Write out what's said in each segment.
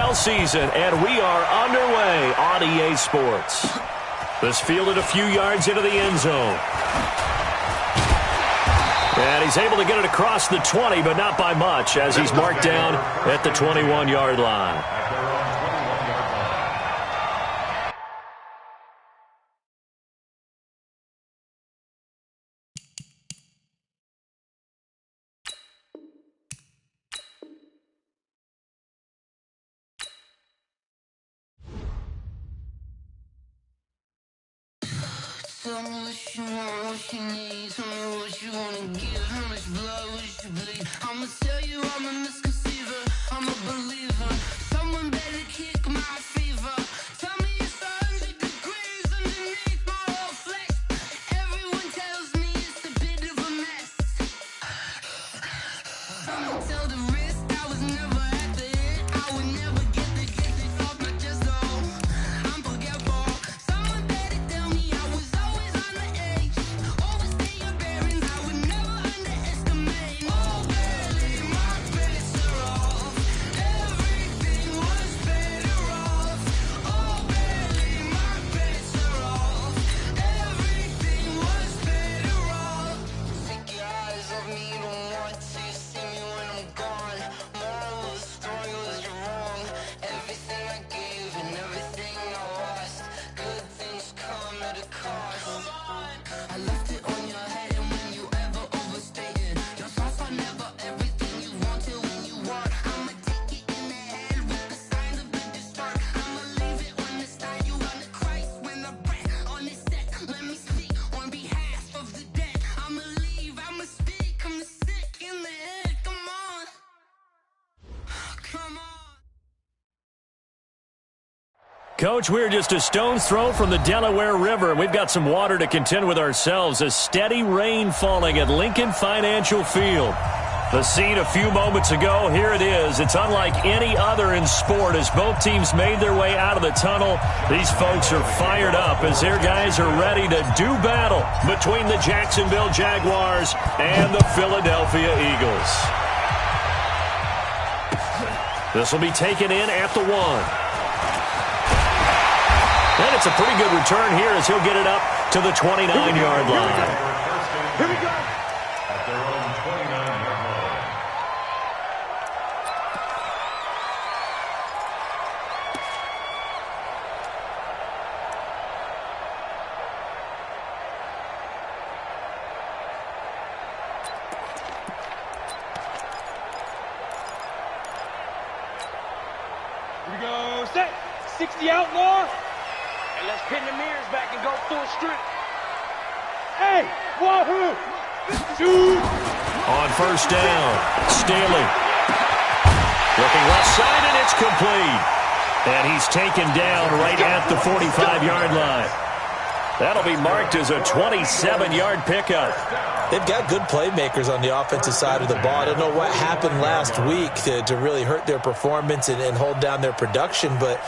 FFL season, and we are underway on EA Sports. This fielded a few yards into the end zone. And he's able to get it across the 20, but not by much, as he's marked down at the 21-yard line. Tell me what you want, what you need. Tell me what you wanna give. How much blood would you bleed? I'ma tell you I'm a misconceiver. I'm a believer. Someone better kick my fever. Tell me it's 100 degrees underneath my whole flesh. Everyone tells me it's a bit of a mess. I'ma tell the risk I was never at the end. I would never get the off my chest though. I'm forgetful. Someone better tell me I was always on the edge. Overstay your bearings, I would never underestimate. Oh, barely, my bets are off. Everything was better off. Oh, barely, my bets are off. Everything was better off. Take your eyes off me, you don't want to see me when I'm gone. Moral of the story was you're wrong. Everything I gave and everything I lost. Good things come at a cost. I left it on your head, and when you ever overstay it, your thoughts are never everything you wanted when you want. I'ma take it in the head with the signs of the distort. I'ma leave it on the side. You on the Christ when the breath on this set. Let me speak on behalf of the dead. I'ma leave, I'ma speak. I'm sick in the head. Come on, come on. Coach, we're just a stone's throw from the Delaware River, and we've got some water to contend with ourselves. A steady rain falling at Lincoln Financial Field. The scene a few moments ago, here it is. It's unlike any other in sport as both teams made their way out of the tunnel. These folks are fired up as their guys are ready to do battle between the Jacksonville Jaguars and the Philadelphia Eagles. This will be taken in at the 1. And it's a pretty good return here as he'll get it up to the 29-yard line. Here we go. At their own 29-yard line. Here we go. Set. 60 outlaw. And let's pin the mirrors back and go full strength. Hey, wahoo! Dude! On first down, Staley. Looking left side, and it's complete. And he's taken down right at the 45-yard line. That'll be marked as a 27-yard pickup. They've got good playmakers on the offensive side of the ball. I don't know what happened last week to really hurt their performance and hold down their production, but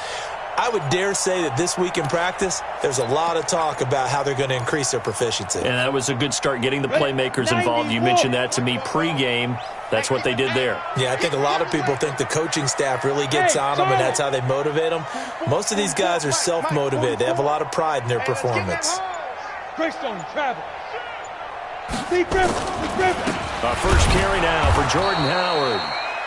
I would dare say that this week in practice, there's a lot of talk about how they're going to increase their proficiency. And that was a good start, getting the playmakers involved. You mentioned that to me pregame. That's what they did there. Yeah, I think a lot of people think the coaching staff really gets on them, and that's how they motivate them. Most of these guys are self-motivated. They have a lot of pride in their performance. Greystone travel. Deep Griffin. A first carry now for Jordan Howard.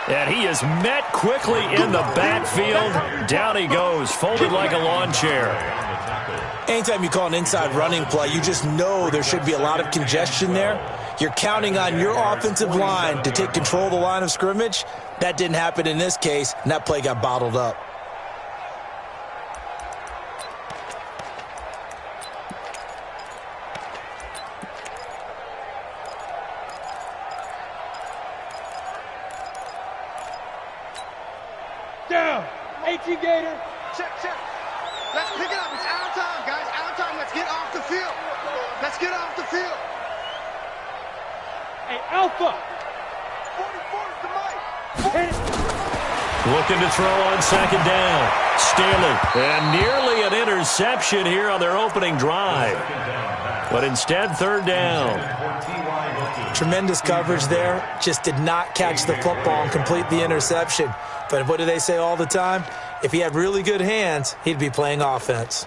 And he is met quickly in the backfield. Down he goes, folded like a lawn chair. Anytime you call an inside running play, you just know there should be a lot of congestion there. You're counting on your offensive line to take control of the line of scrimmage. That didn't happen in this case, and that play got bottled up. Down. 18 Gator. Check. Let's pick it up. It's out of time, guys. Out of time. Let's get off the field. Let's get off the field. Hey, Alpha. 44 to Mike. Looking to throw on second down. Staley. And nearly an interception here on their opening drive. But instead, third down. Tremendous coverage there. Just did not catch the football and complete the interception. But what do they say all the time? If he had really good hands, he'd be playing offense.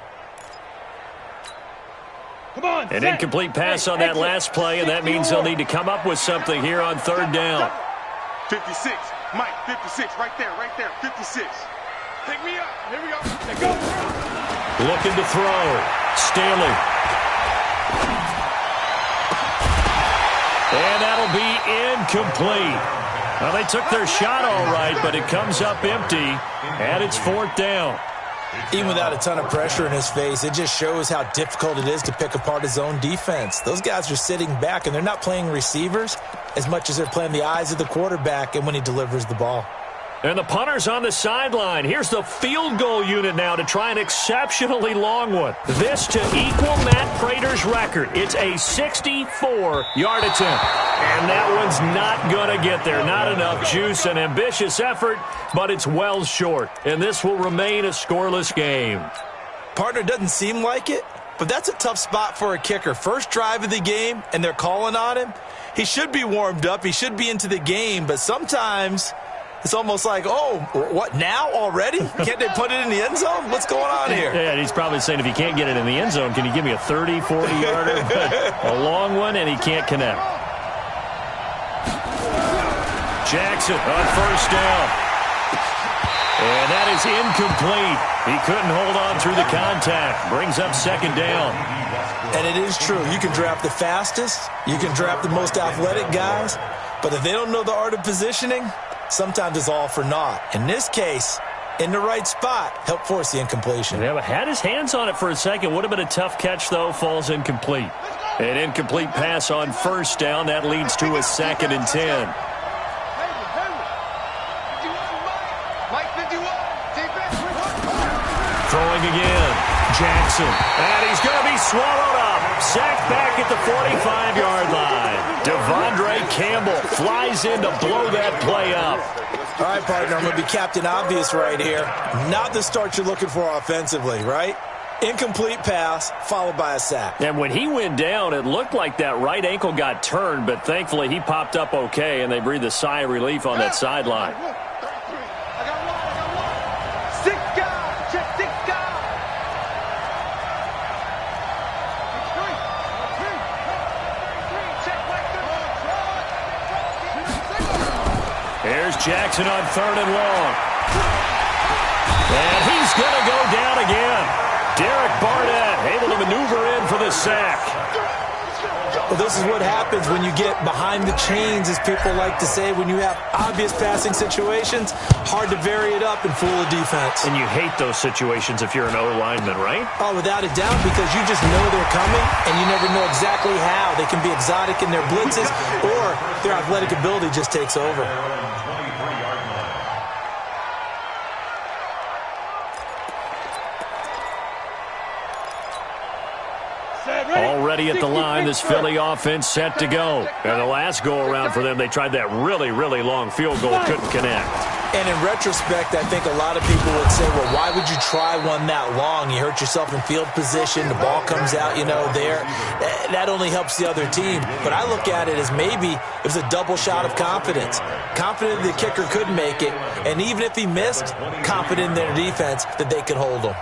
Come on, An incomplete pass on that last play, and that means they'll need to come up with something here on third down. 56. Mike, 56. Right there, 56. Pick me up. Here we go. Let's go. Looking to throw. Staley. And that'll be incomplete. Well, they took their shot all right, but it comes up empty, and it's fourth down. Even without a ton of pressure in his face, it just shows how difficult it is to pick apart his own defense. Those guys are sitting back, and they're not playing receivers as much as they're playing the eyes of the quarterback and when he delivers the ball. And the punter's on the sideline. Here's the field goal unit now to try an exceptionally long one. This to equal Matt Prater's record. It's a 64-yard attempt. And that one's not going to get there. Not enough juice, an ambitious effort, but it's well short. And this will remain a scoreless game. Partner, doesn't seem like it, but that's a tough spot for a kicker. First drive of the game, and they're calling on him. He should be warmed up. He should be into the game, but sometimes it's almost like, oh, what, now already? Can't they put it in the end zone? What's going on here? Yeah, and he's probably saying, if you can't get it in the end zone, can you give me a 30, 40-yarder? A long one, and he can't connect. Jackson on first down. And that is incomplete. He couldn't hold on through the contact. Brings up second down. And it is true. You can draft the fastest. You can draft the most athletic guys. But if they don't know the art of positioning, sometimes it's all for naught. In this case, in the right spot, helped force the incompletion. Yeah, had his hands on it for a second. Would have been a tough catch, though. Falls incomplete. An incomplete pass on first down. That leads to a 2nd and 10. Throwing again. Jackson. And he's going to be swallowed up. Sacked back at the 45-yard line. Devondre Campbell flies in to blow that play up. All right, partner, I'm going to be Captain Obvious right here. Not the start you're looking for offensively, right? Incomplete pass followed by a sack. And when he went down, it looked like that right ankle got turned, but thankfully he popped up okay, and they breathed a sigh of relief on that sideline. Here's Jackson on 3rd and long. And he's going to go down again. Derek Barnett able to maneuver in for the sack. Well, this is what happens when you get behind the chains, as people like to say, when you have obvious passing situations. Hard to vary it up and fool a defense. And you hate those situations if you're an O-lineman, right? Oh, without a doubt, because you just know they're coming, and you never know exactly how. They can be exotic in their blitzes, or their athletic ability just takes over. Already at the line, this Philly offense set to go. And the last go-around for them, they tried that really, really long field goal, couldn't connect. And in retrospect, I think a lot of people would say, well, why would you try one that long? You hurt yourself in field position. The ball comes out, there. That only helps the other team. But I look at it as maybe it was a double shot of confidence. Confident the kicker could make it. And even if he missed, confident in their defense that they could hold him.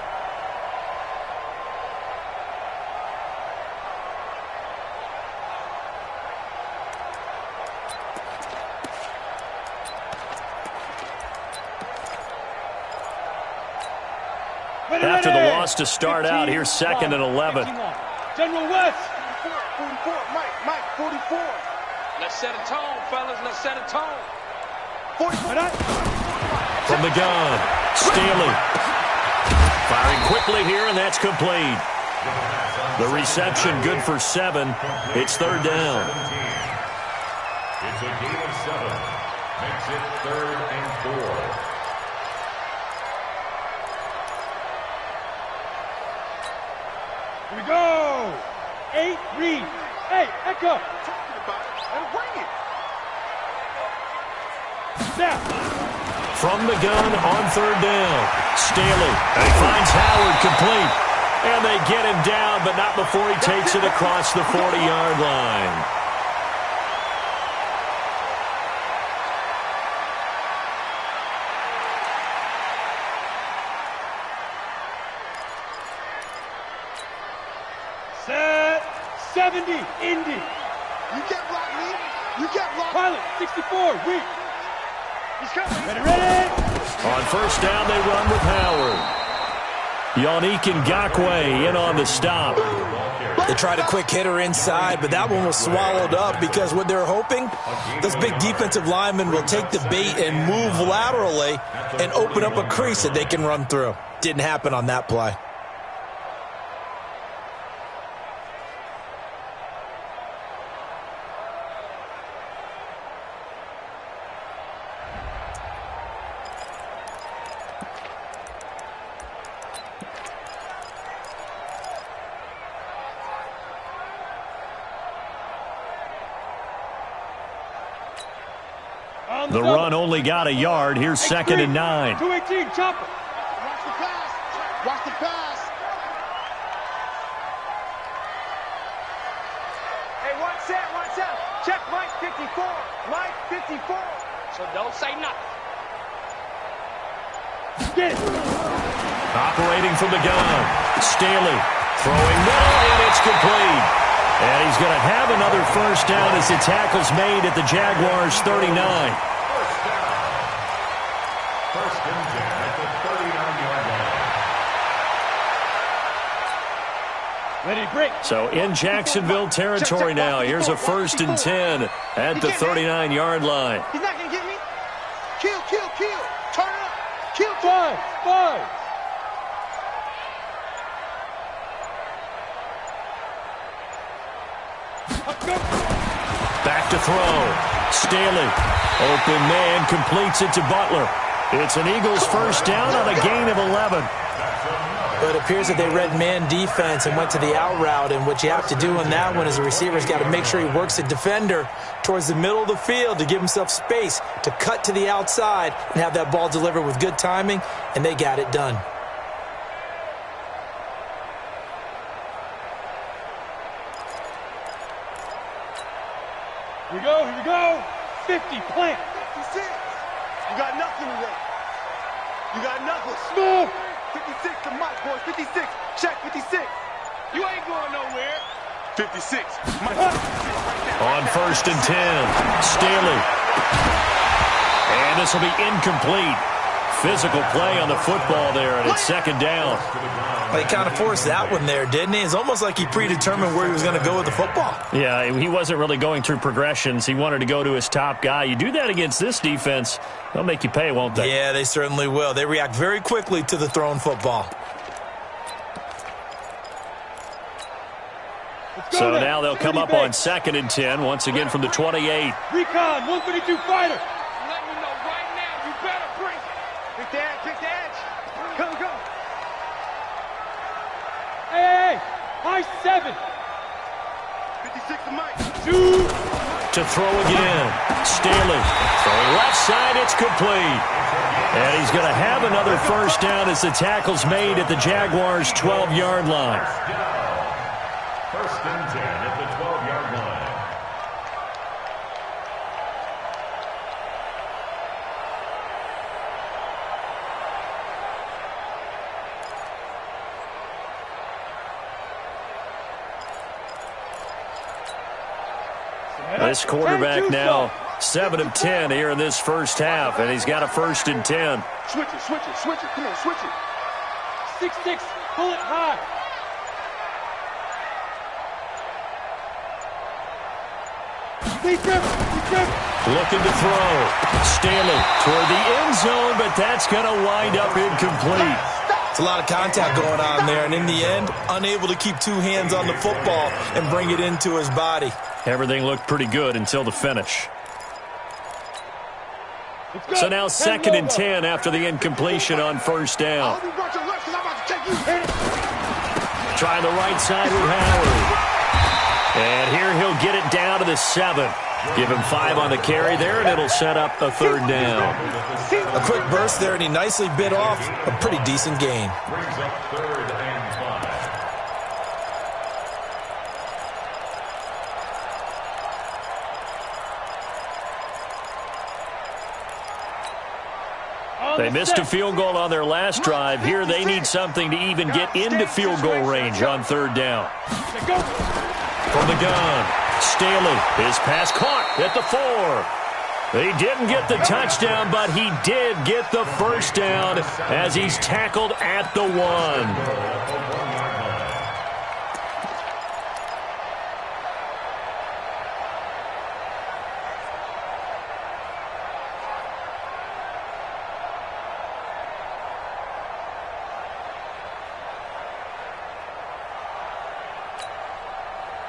After the loss to start out, here's 2nd and 11. General West. 44, Mike, 44. Let's set a tone, fellas. Let's set a tone. 44. From the gun, Staley. Firing quickly here, and that's complete. The reception good for 7. It's 3rd down. It's a gain of 7. Makes it 3rd and 4. Here we go. 8, read. Hey, Echo. Talking about it. And bring it. Snap. From the gun on 3rd down. Staley. And he finds Howard complete. And they get him down, but not before he takes it across the 40-yard line. 70, Indy. You can't block me. You can't block me. Pilot, 64, weak. He's coming. Ready. On first down, they run with Howard. Yannick Ngakoue in on the stop. They tried a quick hitter inside, but that one was swallowed up because what they're hoping, those big defensive linemen will take the bait and move laterally and open up a crease that they can run through. Didn't happen on that play. The run only got a yard. Here's second and 9. 218, chopper. Watch the pass. Watch the pass. Hey, one set. Check Mike 54. Mike 54. So don't say nothing. Get it. Operating from the gun. Staley throwing middle, and it's complete. And he's going to have another first down as the tackle's made at the Jaguars' 39. First and 10 at the 39-yard line. Ready, break. So in Jacksonville territory now. Here's a first and 10 at the 39-yard line. He's not going to get me. Kill. Turn it up. Kill. 5. Back to throw. Staley. Open man completes it to Butler. It's an Eagles first down on a gain of 11. But it appears that they read man defense and went to the out route, and what you have to do in that one is the receiver's got to make sure he works the defender towards the middle of the field to give himself space to cut to the outside and have that ball delivered with good timing, and they got it done. Here we go. 50, plant. 56. You got nothing today. You got nothing. Move. 56 to Mike, boys. 56. Check 56. You ain't going nowhere. 56. Mike. On first and 10, Staley. And this will be incomplete. Physical play on the football there, and it's second down. Well, he kind of forced that one there, didn't he? It's almost like he predetermined where he was going to go with the football. Yeah, he wasn't really going through progressions. He wanted to go to his top guy. You do that against this defense, they'll make you pay, won't they? Yeah, they certainly will. They react very quickly to the thrown football. So now they'll come up on second and 10, once again from the 28. Recon, 132 fighter. Let me know right now. You better bring it. Pick the edge. Go. Hey, high 7. 56 to Mike. 2. To throw again. Staley throwing left side, it's complete. And he's going to have another first down as the tackle's made at the Jaguars' 12-yard line. First and 10 at the 12-yard line. This quarterback now 7 of 10 here in this first half, and he's got a first and 10. Switch it. Come on, switch it. 6-6, pull it high. Looking to throw. Staley toward the end zone, but that's going to wind up incomplete. It's a lot of contact going on there, and in the end, unable to keep two hands on the football and bring it into his body. Everything looked pretty good until the finish. So now second and 10 after the incompletion on first down. Trying the right side with Howard. And here he'll get it down to the 7. Give him 5 on the carry there, and it'll set up a third down. A quick burst there, and he nicely bit off a pretty decent gain. Brings up third and 5. They missed a field goal on their last drive. Here they need something to even get into field goal range on third down. from the gun. Staley, his pass caught at the 4. He didn't get the touchdown, but he did get the first down as he's tackled at the 1.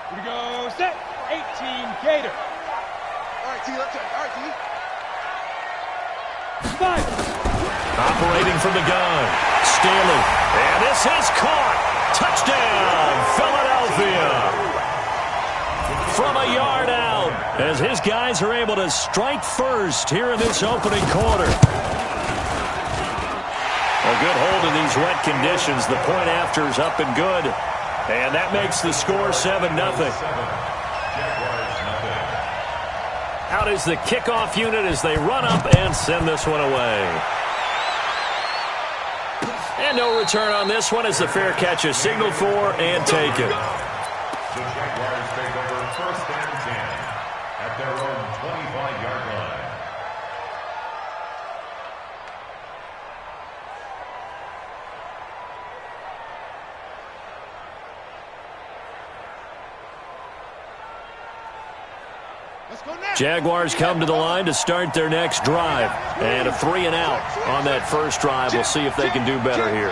Here we go, set. 18, Gator. All right, T, let's go. All right, T. 5. Operating from the gun, Staley. And this is caught. Touchdown, Philadelphia. From a yard out, as his guys are able to strike first here in this opening quarter. A good hold in these wet conditions. The point after is up and good. And that makes the score 7-0. Out is the kickoff unit as they run up and send this one away. And no return on this one as the fair catch is signaled for and taken. The Jaguars take over 1st and 10 at their own 25-yard line. Jaguars come to the line to start their next drive. And a 3-and-out on that first drive. We'll see if they can do better here.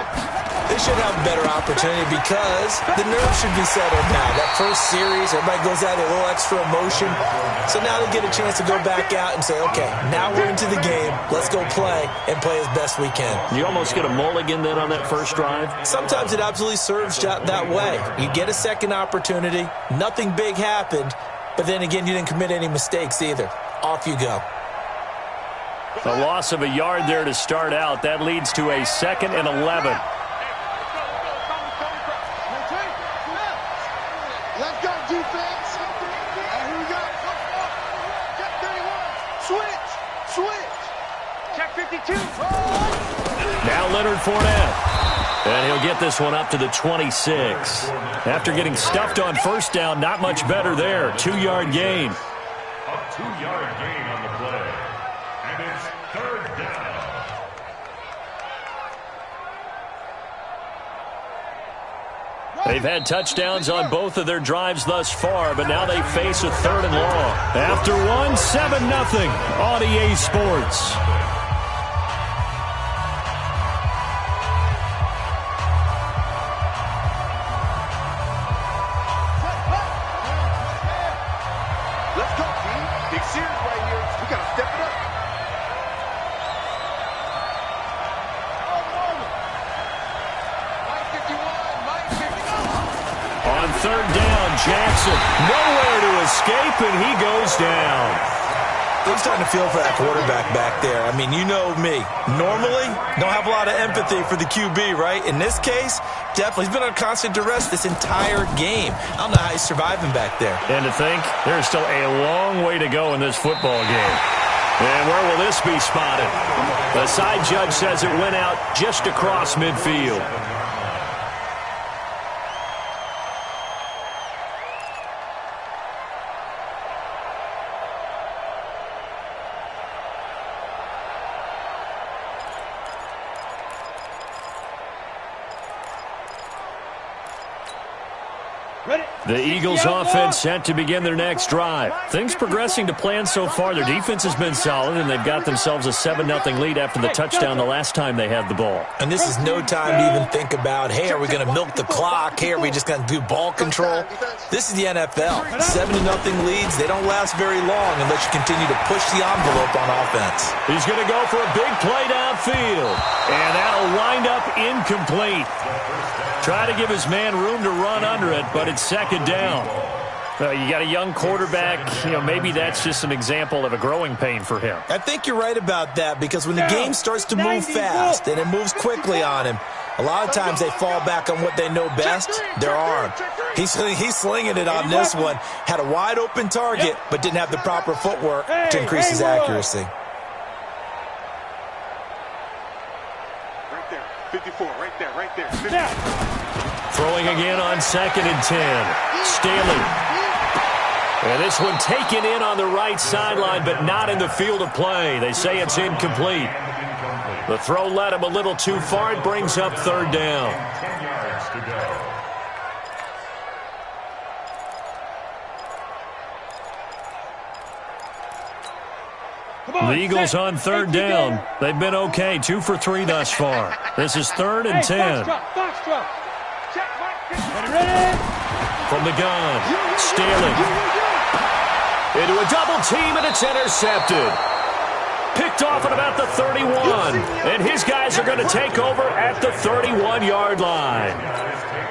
They should have a better opportunity because the nerves should be settled now. That first series, everybody goes out a little extra emotion. So now they get a chance to go back out and say, okay, now we're into the game. Let's go play and play as best we can. You almost get a mulligan then on that first drive? Sometimes it absolutely serves that way. You get a second opportunity. Nothing big happened. But then again, you didn't commit any mistakes either. Off you go. A loss of a yard there to start out. That leads to a 2nd and 11. Let's go, defense. Here we go. Check 31. Switch. Check 52. Now Leonard Fournette. And he'll get this one up to the 26. After getting stuffed on first down, not much better there. 2-yard gain. A 2-yard gain on the play. And it's 3rd down. They've had touchdowns on both of their drives thus far, but now they face a 3rd and long. After one, 7-0 on EA Sports. Let's go, T. Big series right here. We got to step it up. On 3rd down, Jackson nowhere to escape, and he goes down. I'm starting to feel for that quarterback back there. I mean, you know me. Normally, don't have a lot of empathy for the QB, right? In this case, definitely. He's been on constant duress this entire game. I don't know how he's surviving back there. And to think, there's still a long way to go in this football game. And where will this be spotted? The side judge says it went out just across midfield. The Eagles offense set to begin their next drive. Things progressing to plan so far. Their defense has been solid, and they've got themselves a 7-0 lead after the touchdown the last time they had the ball. And this is no time to even think about, hey, are we going to milk the clock? Hey, are we just going to do ball control? This is the NFL. 7-0 leads, they don't last very long unless you continue to push the envelope on offense. He's going to go for a big play downfield, and that'll wind up incomplete. Try to give his man room to run under it, but it's 2nd down. You got a young quarterback. Maybe that's just an example of a growing pain for him. I think you're right about that because when the game starts to move fast and it moves quickly on him, a lot of times they fall back on what they know best, their arm. He's slinging it on this one. Had a wide open target, but didn't have the proper footwork to increase his accuracy. Right there. 54. Right there. 50. Throwing again on 2nd and 10. Staley And this one taken in on the right sideline, but not in the field of play. They say it's incomplete. The throw led him a little too far. It brings up third down. 10 yards to go. The Eagles on third down. They've been okay, 2 for 3 thus far. This is 3rd and 10. From the gun, Staley. Into a double team, and it's intercepted. Picked off at about the 31. And his guys are going to take over at the 31-yard line.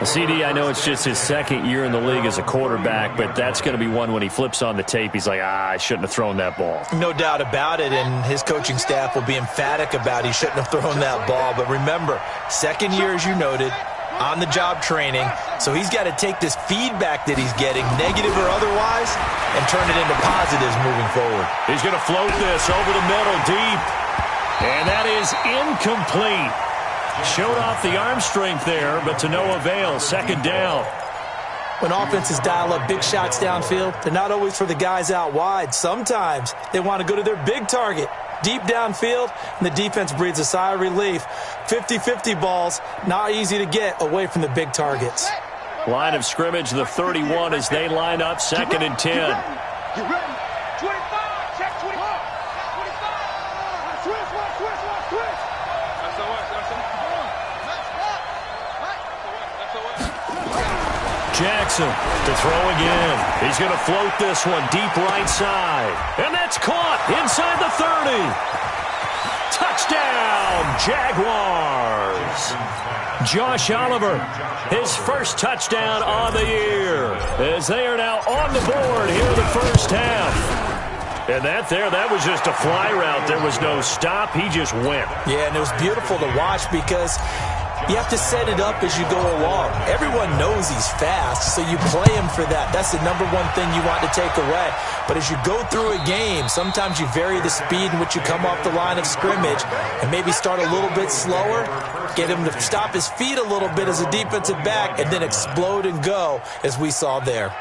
CD, I know it's just his second year in the league as a quarterback, but that's going to be one when he flips on the tape. He's like, I shouldn't have thrown that ball. No doubt about it, and his coaching staff will be emphatic about he shouldn't have thrown that ball. But remember, second year, as you noted, on-the-job training, so he's got to take this feedback that he's getting, negative or otherwise, and turn it into positives moving forward. He's going to float this over the middle deep, and that is incomplete. Showed off the arm strength there, but to no avail. Second down. When offenses dial up big shots downfield, they're not always for the guys out wide. Sometimes they want to go to their big target, deep downfield, and the defense breathes a sigh of relief. 50-50 balls, not easy to get away from the big targets. Line of scrimmage, the 31 as they line up, 2nd and 10. You ready? 25, check 25. 25. Switch. Jackson to throw again. He's going to float this one deep right side. And that's caught inside the 30. Touchdown, Jaguars. Josh Oliver, his first touchdown on the year, as they are now on the board here in the first half. And that was just a fly route. There was no stop. He just went. Yeah, and it was beautiful to watch because you have to set it up as you go along. Everyone knows he's fast, so you play him for that. That's the number one thing you want to take away. But as you go through a game, sometimes you vary the speed in which you come off the line of scrimmage and maybe start a little bit slower, get him to stop his feet a little bit as a defensive back, and then explode and go, as we saw there.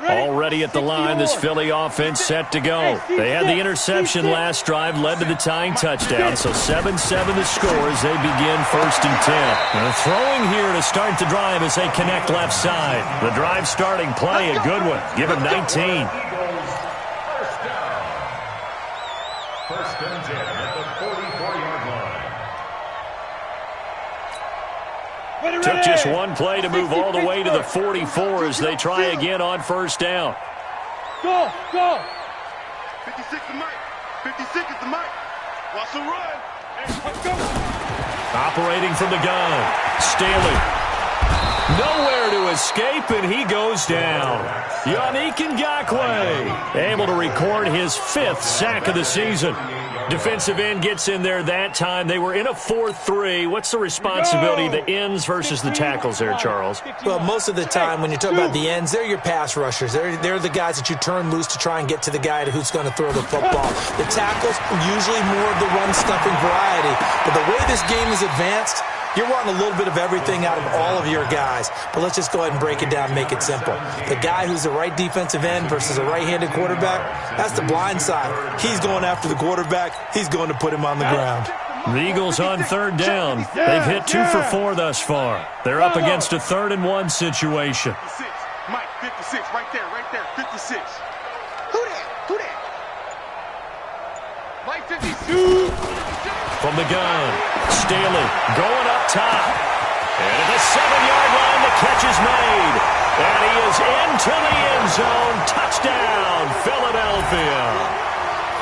Already at the line, this Philly offense set to go. They had the interception last drive, led to the tying touchdown, so 7-7 the score as they begin 1st and 10. And throwing here to start the drive as they connect left side. The drive starting play, a good one. Give him 19. First down. 1st and 10 at the 44-yard line. Took just one play to move all the way to the 44 as they try again on 1st down. Go! 56 the mic. 56 is the mic. Watch the run. Let's go. Operating from the gun, Staley. Nowhere to escape, and he goes down. Yannick Ngakoue able to record his 5th sack of the season. Defensive end gets in there that time. They were in a 4-3. What's the responsibility, the ends versus the tackles there, Charles? Well, most of the time when you talk about the ends, they're your pass rushers. They're the guys that you turn loose to try and get to the guy who's going to throw the football. The tackles, usually more of the run-stuffing variety. But the way this game is advanced, you're wanting a little bit of everything out of all of your guys. But let's just go ahead and break it down and make it simple. The guy who's the right defensive end versus a right-handed quarterback, that's the blind side. He's going after the quarterback. He's going to put him on the ground. The Eagles on 3rd down. They've hit 2 for 4 thus far. They're up against a 3rd and 1 situation. 56. Mike, 56. Right there. 56. Who that? Mike, 52. From the gun, Staley going up top. And at the 7-yard line, the catch is made. And he is into the end zone. Touchdown, Philadelphia.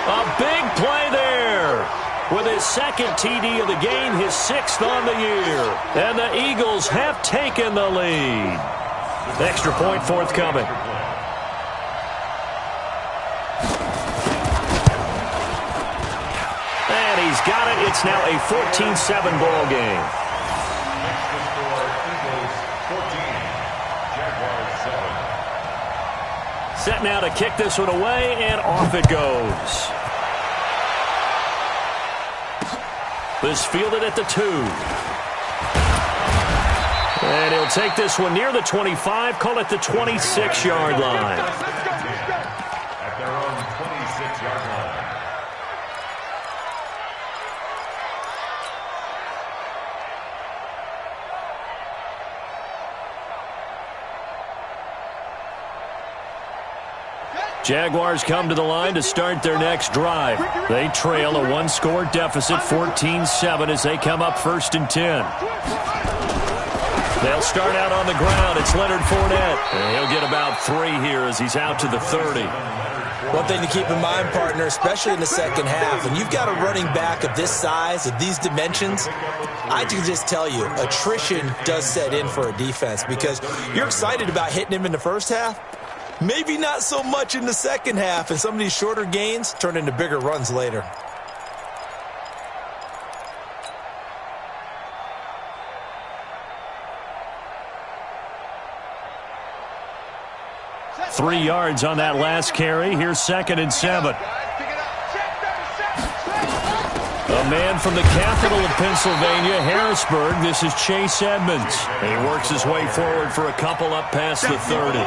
A big play there. With his 2nd TD of the game, his 6th on the year. And the Eagles have taken the lead. Extra point forthcoming. And he's got it. It's now a 14-7 ball game. Next to score, Eagles 14, Jaguars 7. Set now to kick this one away, and off it goes. This fielded at the 2. And he'll take this one near the 25, call it the 26-yard line. At their own 26-yard line. Jaguars come to the line to start their next drive. They trail a one-score deficit, 14-7, as they come up 1st and 10. They'll start out on the ground. It's Leonard Fournette. And he'll get about 3 here as he's out to the 30. One thing to keep in mind, partner, especially in the second half, when you've got a running back of this size, of these dimensions, I can just tell you, attrition does set in for a defense because you're excited about hitting him in the first half. Maybe not so much in the second half, and some of these shorter gains turn into bigger runs later. Three yards on that last carry. Here's 2nd and 7. A man from the capital of Pennsylvania, Harrisburg. This is Chase Edmonds. And he works his way forward for a couple up past the 30.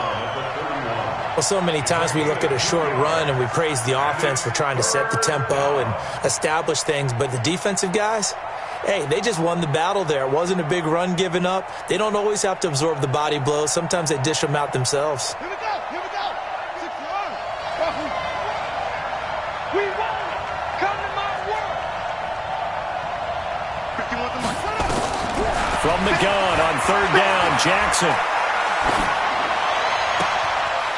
Well, so many times we look at a short run and we praise the offense for trying to set the tempo and establish things, but the defensive guys, hey, they just won the battle there. It wasn't a big run given up. They don't always have to absorb the body blows. Sometimes they dish them out themselves. Here we go. Here we go. 6 yards. We won it. Come to my world. 51 to my. From the gun on 3rd down, Jackson.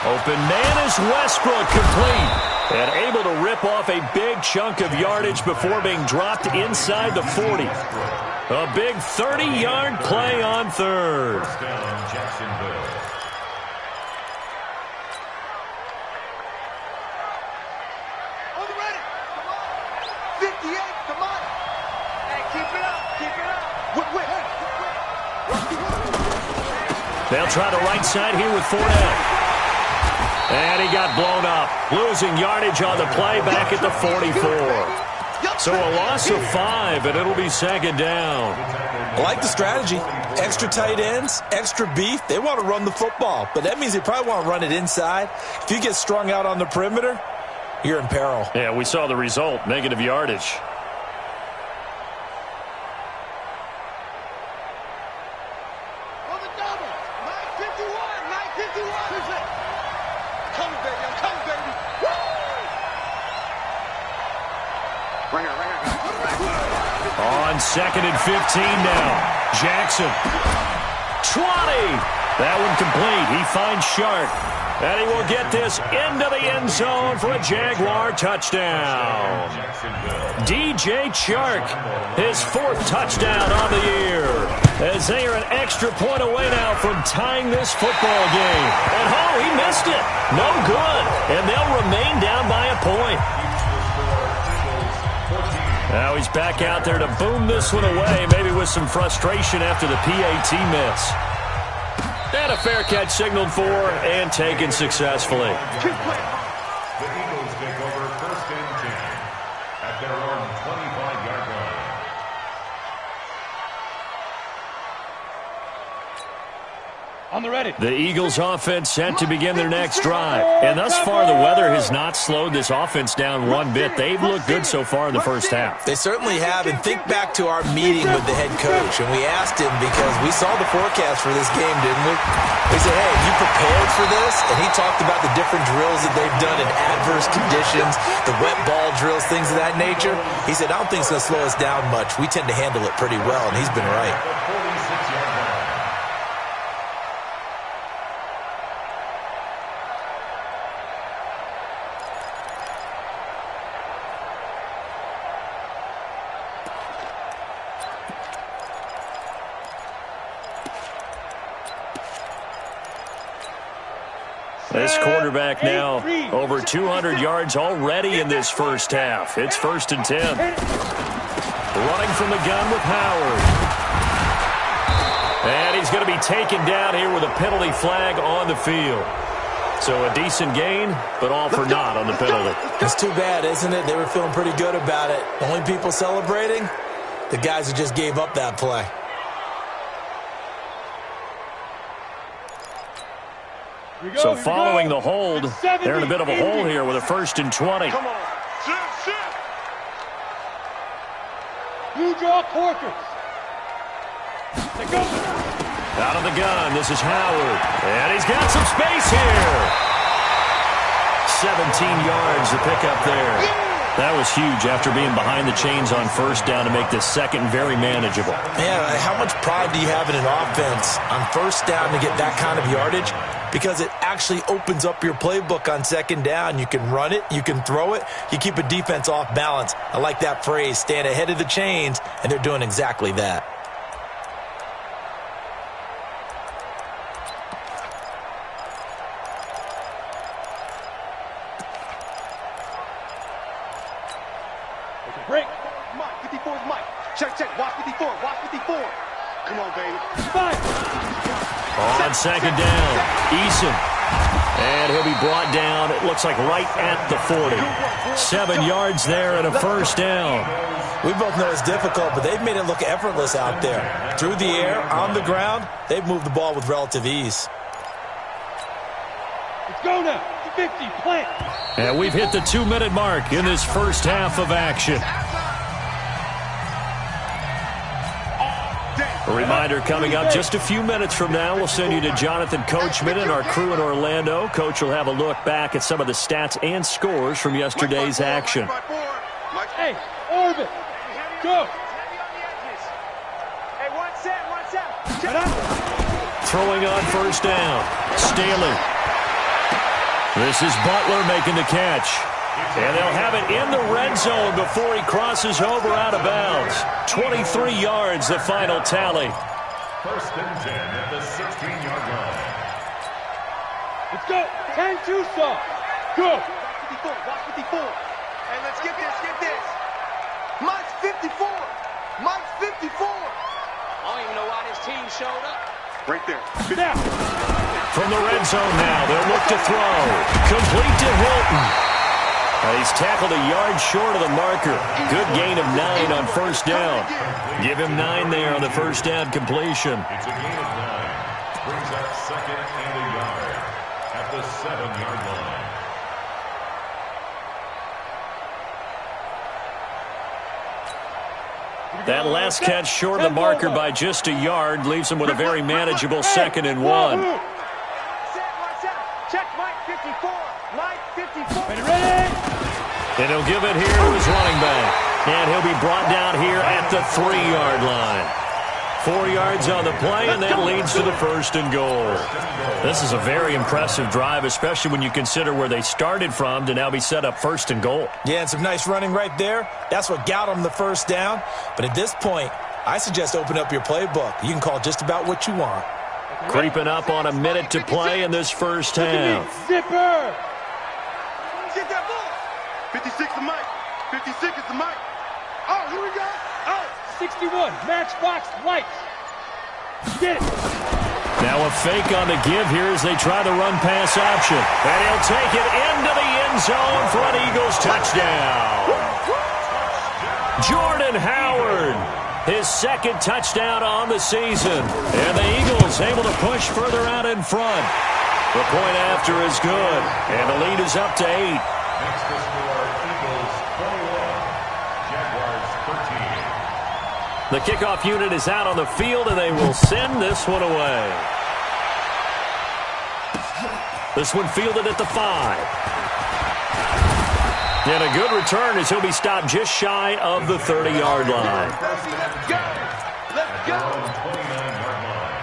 Open man is Westbrook, complete. And able to rip off a big chunk of yardage before being dropped inside the 40. A big 30-yard play on 3rd. First down, Jacksonville. On the ready. Come on. 58. Come on. Hey, keep it up. Keep it up. They'll try the right side here with Fournette. And he got blown up, losing yardage on the play back at the 44. So a loss of 5, and it'll be 2nd down. I like the strategy. Extra tight ends, extra beef. They want to run the football, but that means they probably want to run it inside. If you get strung out on the perimeter, you're in peril. Yeah, we saw the result, negative yardage. On the double. 951. 951. Coming, baby. I'm coming, baby. Woo! Right here. On 2nd and 15 now. Jackson. 20. That one complete. He finds Sharp. And he will get this into the end zone for a Jaguar touchdown. DJ Chark, his 4th touchdown on the year. As they are an extra point away now from tying this football game. And he missed it. No good. And they'll remain down by a point. Now he's back out there to boom this one away, maybe with some frustration after the PAT miss. And a fair catch signaled for and taken successfully. The Eagles take over 1st and 10 at their own 25-yard line. On the ready. The Eagles offense set to begin their next drive. And thus far, the weather has not slowed this offense down one bit. They've looked good so far in the first half. They certainly have, and think back to our meeting with the head coach, and we asked him because we saw the forecast for this game, didn't we? We said, hey, have you prepared for this? And he talked about the different drills that they've done in adverse conditions, the wet ball drills, things of that nature. He said, I don't think it's going to slow us down much. We tend to handle it pretty well, and he's been right. 46-yard line. This quarterback now over 200 yards already in this first half. It's 1st and 10. Running from the gun with Howard. And he's going to be taken down here with a penalty flag on the field. So a decent gain, but all for naught on the penalty. It's too bad, isn't it? They were feeling pretty good about it. The only people celebrating, the guys who just gave up that play. So following the hold, they're in a bit of a hole here with a 1st and 20. Come on. Shift. You draw Corkers. They go. Out of the gun, this is Howard. And he's got some space here. 17 yards to pick up there. That was huge after being behind the chains on 1st down to make this second very manageable. Yeah, how much pride do you have in an offense on 1st down to get that kind of yardage? Because it actually opens up your playbook on 2nd down. You can run it, you can throw it, you keep a defense off balance. I like that phrase, stand ahead of the chains, and they're doing exactly that. Break. Mike, 54 is Mike. Check. Watch 54. Come on, baby. 5. On 2nd down, Eason. And he'll be brought down, it looks like right at the 40. 7 yards there and a 1st down. We both know it's difficult, but they've made it look effortless out there. Through the air, on the ground, they've moved the ball with relative ease. Let's go now. 50. Plant. And we've hit the 2-minute mark in this first half of action. A reminder coming up just a few minutes from now. We'll send you to Jonathan Coachman and our crew in Orlando. Coach will have a look back at some of the stats and scores from yesterday's action. Hey, Orbit. Go. Hey, one set. Get up. Throwing on 1st down. Staley. This is Butler making the catch. And they'll have it in the red zone before he crosses over out of bounds. 23 yards, the final tally. 1st and 10 at the 16-yard line. Let's go. 10-2 saw. Go. Watch 54. Hey, let's get this. Mike's 54. I don't even know why this team showed up. Right there. Snap. From the red zone now, they'll look to throw. Complete to Hilton. He's tackled a yard short of the marker. Good gain of 9 on 1st down. Give him 9 there on the 1st down completion. It's a gain of 9. Brings up 2nd and a yard at the 7-yard line. That last catch short of the marker by just a yard leaves him with a very manageable 2nd and 1. Check Mike 54. Ready. And he'll give it here to his running back. And he'll be brought down here at the 3-yard line. 4 yards on the play, and that leads to the 1st and goal. This is a very impressive drive, especially when you consider where they started from to now be set up 1st and goal. Yeah, and some nice running right there. That's what got them the 1st down. But at this point, I suggest open up your playbook. You can call just about what you want. Creeping up on a minute to play in this first half. Zipper. Get that ball. 56 is Mike. 56 is the Mike. Oh, here we go. Oh. 61. Matchbox lights. Get it. Now a fake on the give here as they try the run-pass option. And he'll take it into the end zone for an Eagles touchdown. Jordan Howard, his 2nd touchdown on the season. And the Eagles able to push further out in front. The point after is good, and the lead is up to 8. Next to score, Eagles 21, Jaguars 13. The kickoff unit is out on the field, and they will send this one away. This one fielded at the 5. And a good return as he'll be stopped just shy of the 30-yard line. Let's go. 29-yard line.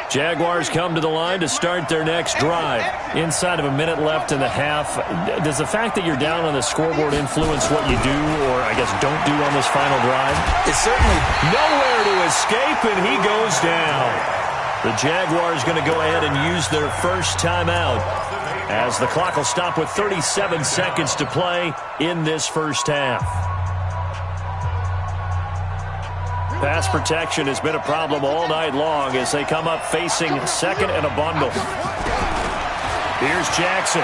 Jaguars come to the line to start their next drive. Inside of a minute left in the half, does the fact that you're down on the scoreboard influence what you do or, I guess, don't do on this final drive? It's certainly Nowhere to escape, and he goes down. The Jaguars going to go ahead and use their first timeout. as the clock will stop with 37 seconds to play in this first half. Pass protection has been a problem all night long as they come up facing second and a bundle. Here's Jackson.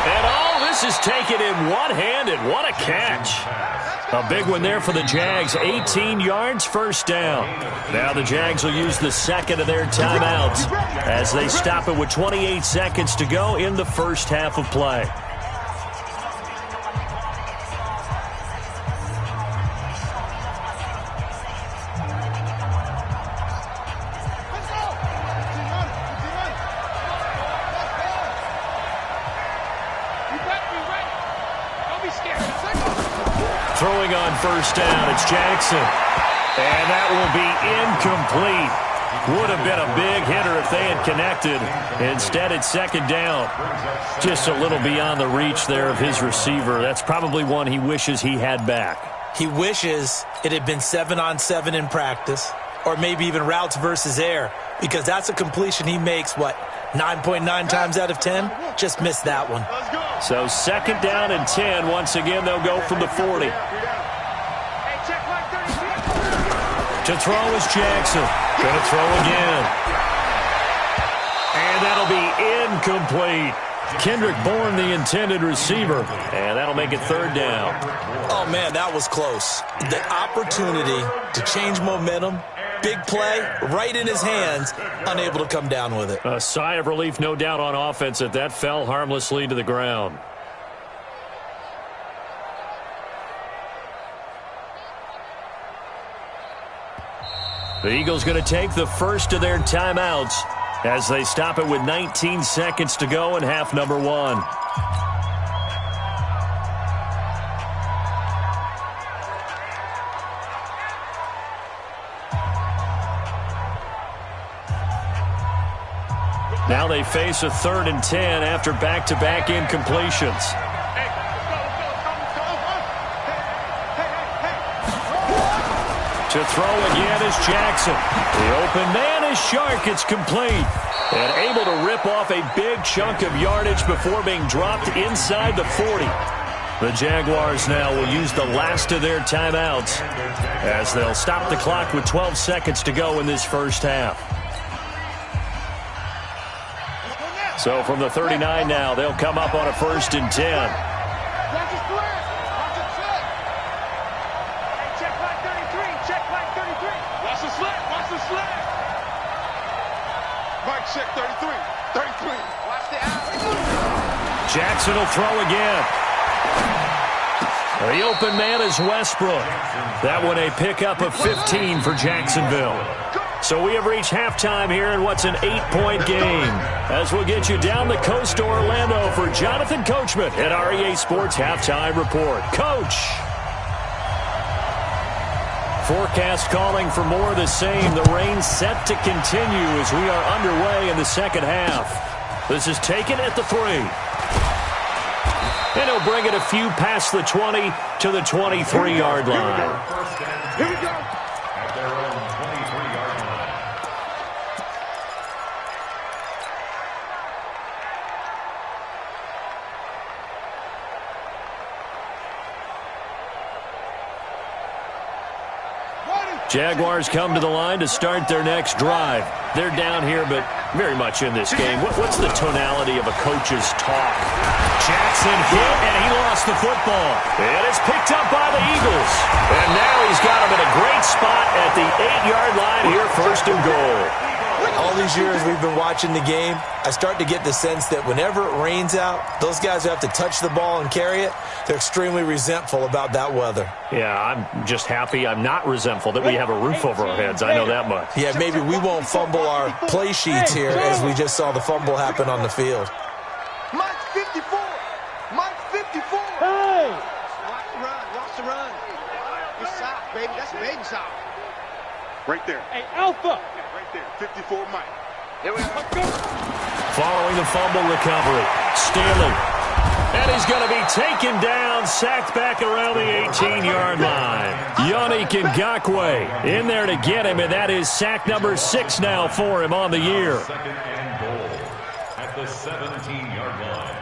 And all this is taken in one-handed. What a catch. A big one there for the Jags. 18 yards, first down. Now the Jags will use the second of their timeouts as they stop it with 28 seconds to go in the first half of play. Throwing on first down, it's Jackson. And that will be incomplete. Would have been a big hitter if they had connected. Instead, it's second down. Just a little beyond the reach there of his receiver. That's probably one he wishes he had back. He wishes it had been 7-on-7 in practice, or maybe even routes versus air, because that's a completion he makes, 9.9 times out of 10? Just missed that one. So second down and 10. Once again, they'll go from the 40. To throw is Jackson. Going to throw again. And that'll be incomplete. Kendrick Bourne, the intended receiver. And that'll make it third down. Oh, man, that was close. The opportunity to change momentum, big play, right in his hands, unable to come down with it. A sigh of relief, no doubt, on offense that that fell harmlessly to the ground. The Eagles going to take the first of their timeouts as they stop it with 19 seconds to go in half number one. Now they face a 3rd and 10 after back-to-back incompletions. To throw again is Jackson. The open man is Shark. It's complete. And able to rip off a big chunk of yardage before being dropped inside the 40. The Jaguars now will use the last of their timeouts as they'll stop the clock with 12 seconds to go in this first half. So from the 39 now, they'll come up on a 1st and 10. Check 33. 33. Watch the out. Jackson will throw again. The open man is Westbrook. That one a pickup of 15 for Jacksonville. So we have reached halftime here in what's an 8-point game. As we'll get you down the coast to Orlando for Jonathan Coachman at our EA Sports Halftime Report. Coach. Forecast calling for more of the same. The rain set to continue as we are underway in the second half. This is taken at the 3. And he'll bring it a few past the 20 to the 23-yard line. Here we go. At their own 23-yard line. Jaguars come to the line to start their next drive. They're down here, but very much in this game. What's the tonality of a coach's talk? Jackson hit, and he lost the football. And it's picked up by the Eagles. And now he's got him in a great spot at the 8-yard line here, 1st and goal. All these years we've been watching the game, I start to get the sense that whenever it rains out, those guys who have to touch the ball and carry it, they're extremely resentful about that weather. Yeah, I'm just happy I'm not resentful that we have a roof over our heads. I know that much. Yeah, maybe we won't fumble our play sheets here as we just saw the fumble happen on the field. Mike 54. Mike 54. Hey! Watch the run. Watch the run. Good sock, baby. That's a baby sock. Right there. Hey, Alpha! Right there. 54 Mike. Here we go. Following the fumble recovery, Stanley. And he's going to be taken down, sacked back around the 18-yard line. Yannick Ngakoue in there to get him, and that is sack number 6 now for him on the year. at the 17-yard line.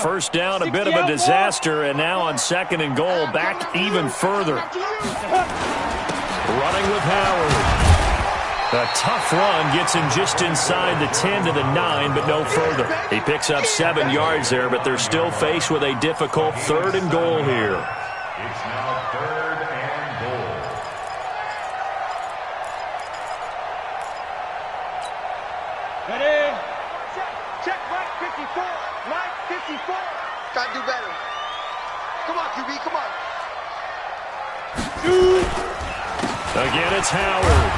First down, a bit of a disaster, and now on 2nd and goal, back even further. Running with Howard. A tough run gets him just inside the 10 to the 9, but no further. He picks up 7 yards there, but they're still faced with a difficult 3rd and goal here. It's now 3rd and goal. Ready? Check Mike 54. Mike 54. Gotta do better. Come on, QB, come on. Again, it's Howard.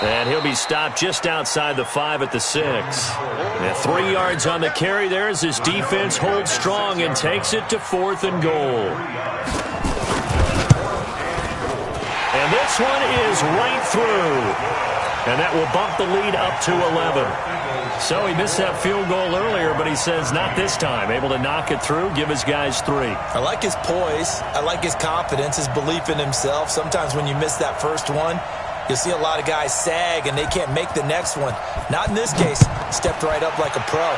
And he'll be stopped just outside the 5 at the 6. And 3 yards on the carry there as his defense holds strong and takes it to 4th and goal. And this one is right through. And that will bump the lead up to 11. So he missed that field goal earlier, but he says not this time. Able to knock it through, give his guys 3. I like his poise. I like his confidence, his belief in himself. Sometimes when you miss that first one, you'll see a lot of guys sag and they can't make the next one. Not in this case. Stepped right up like a pro.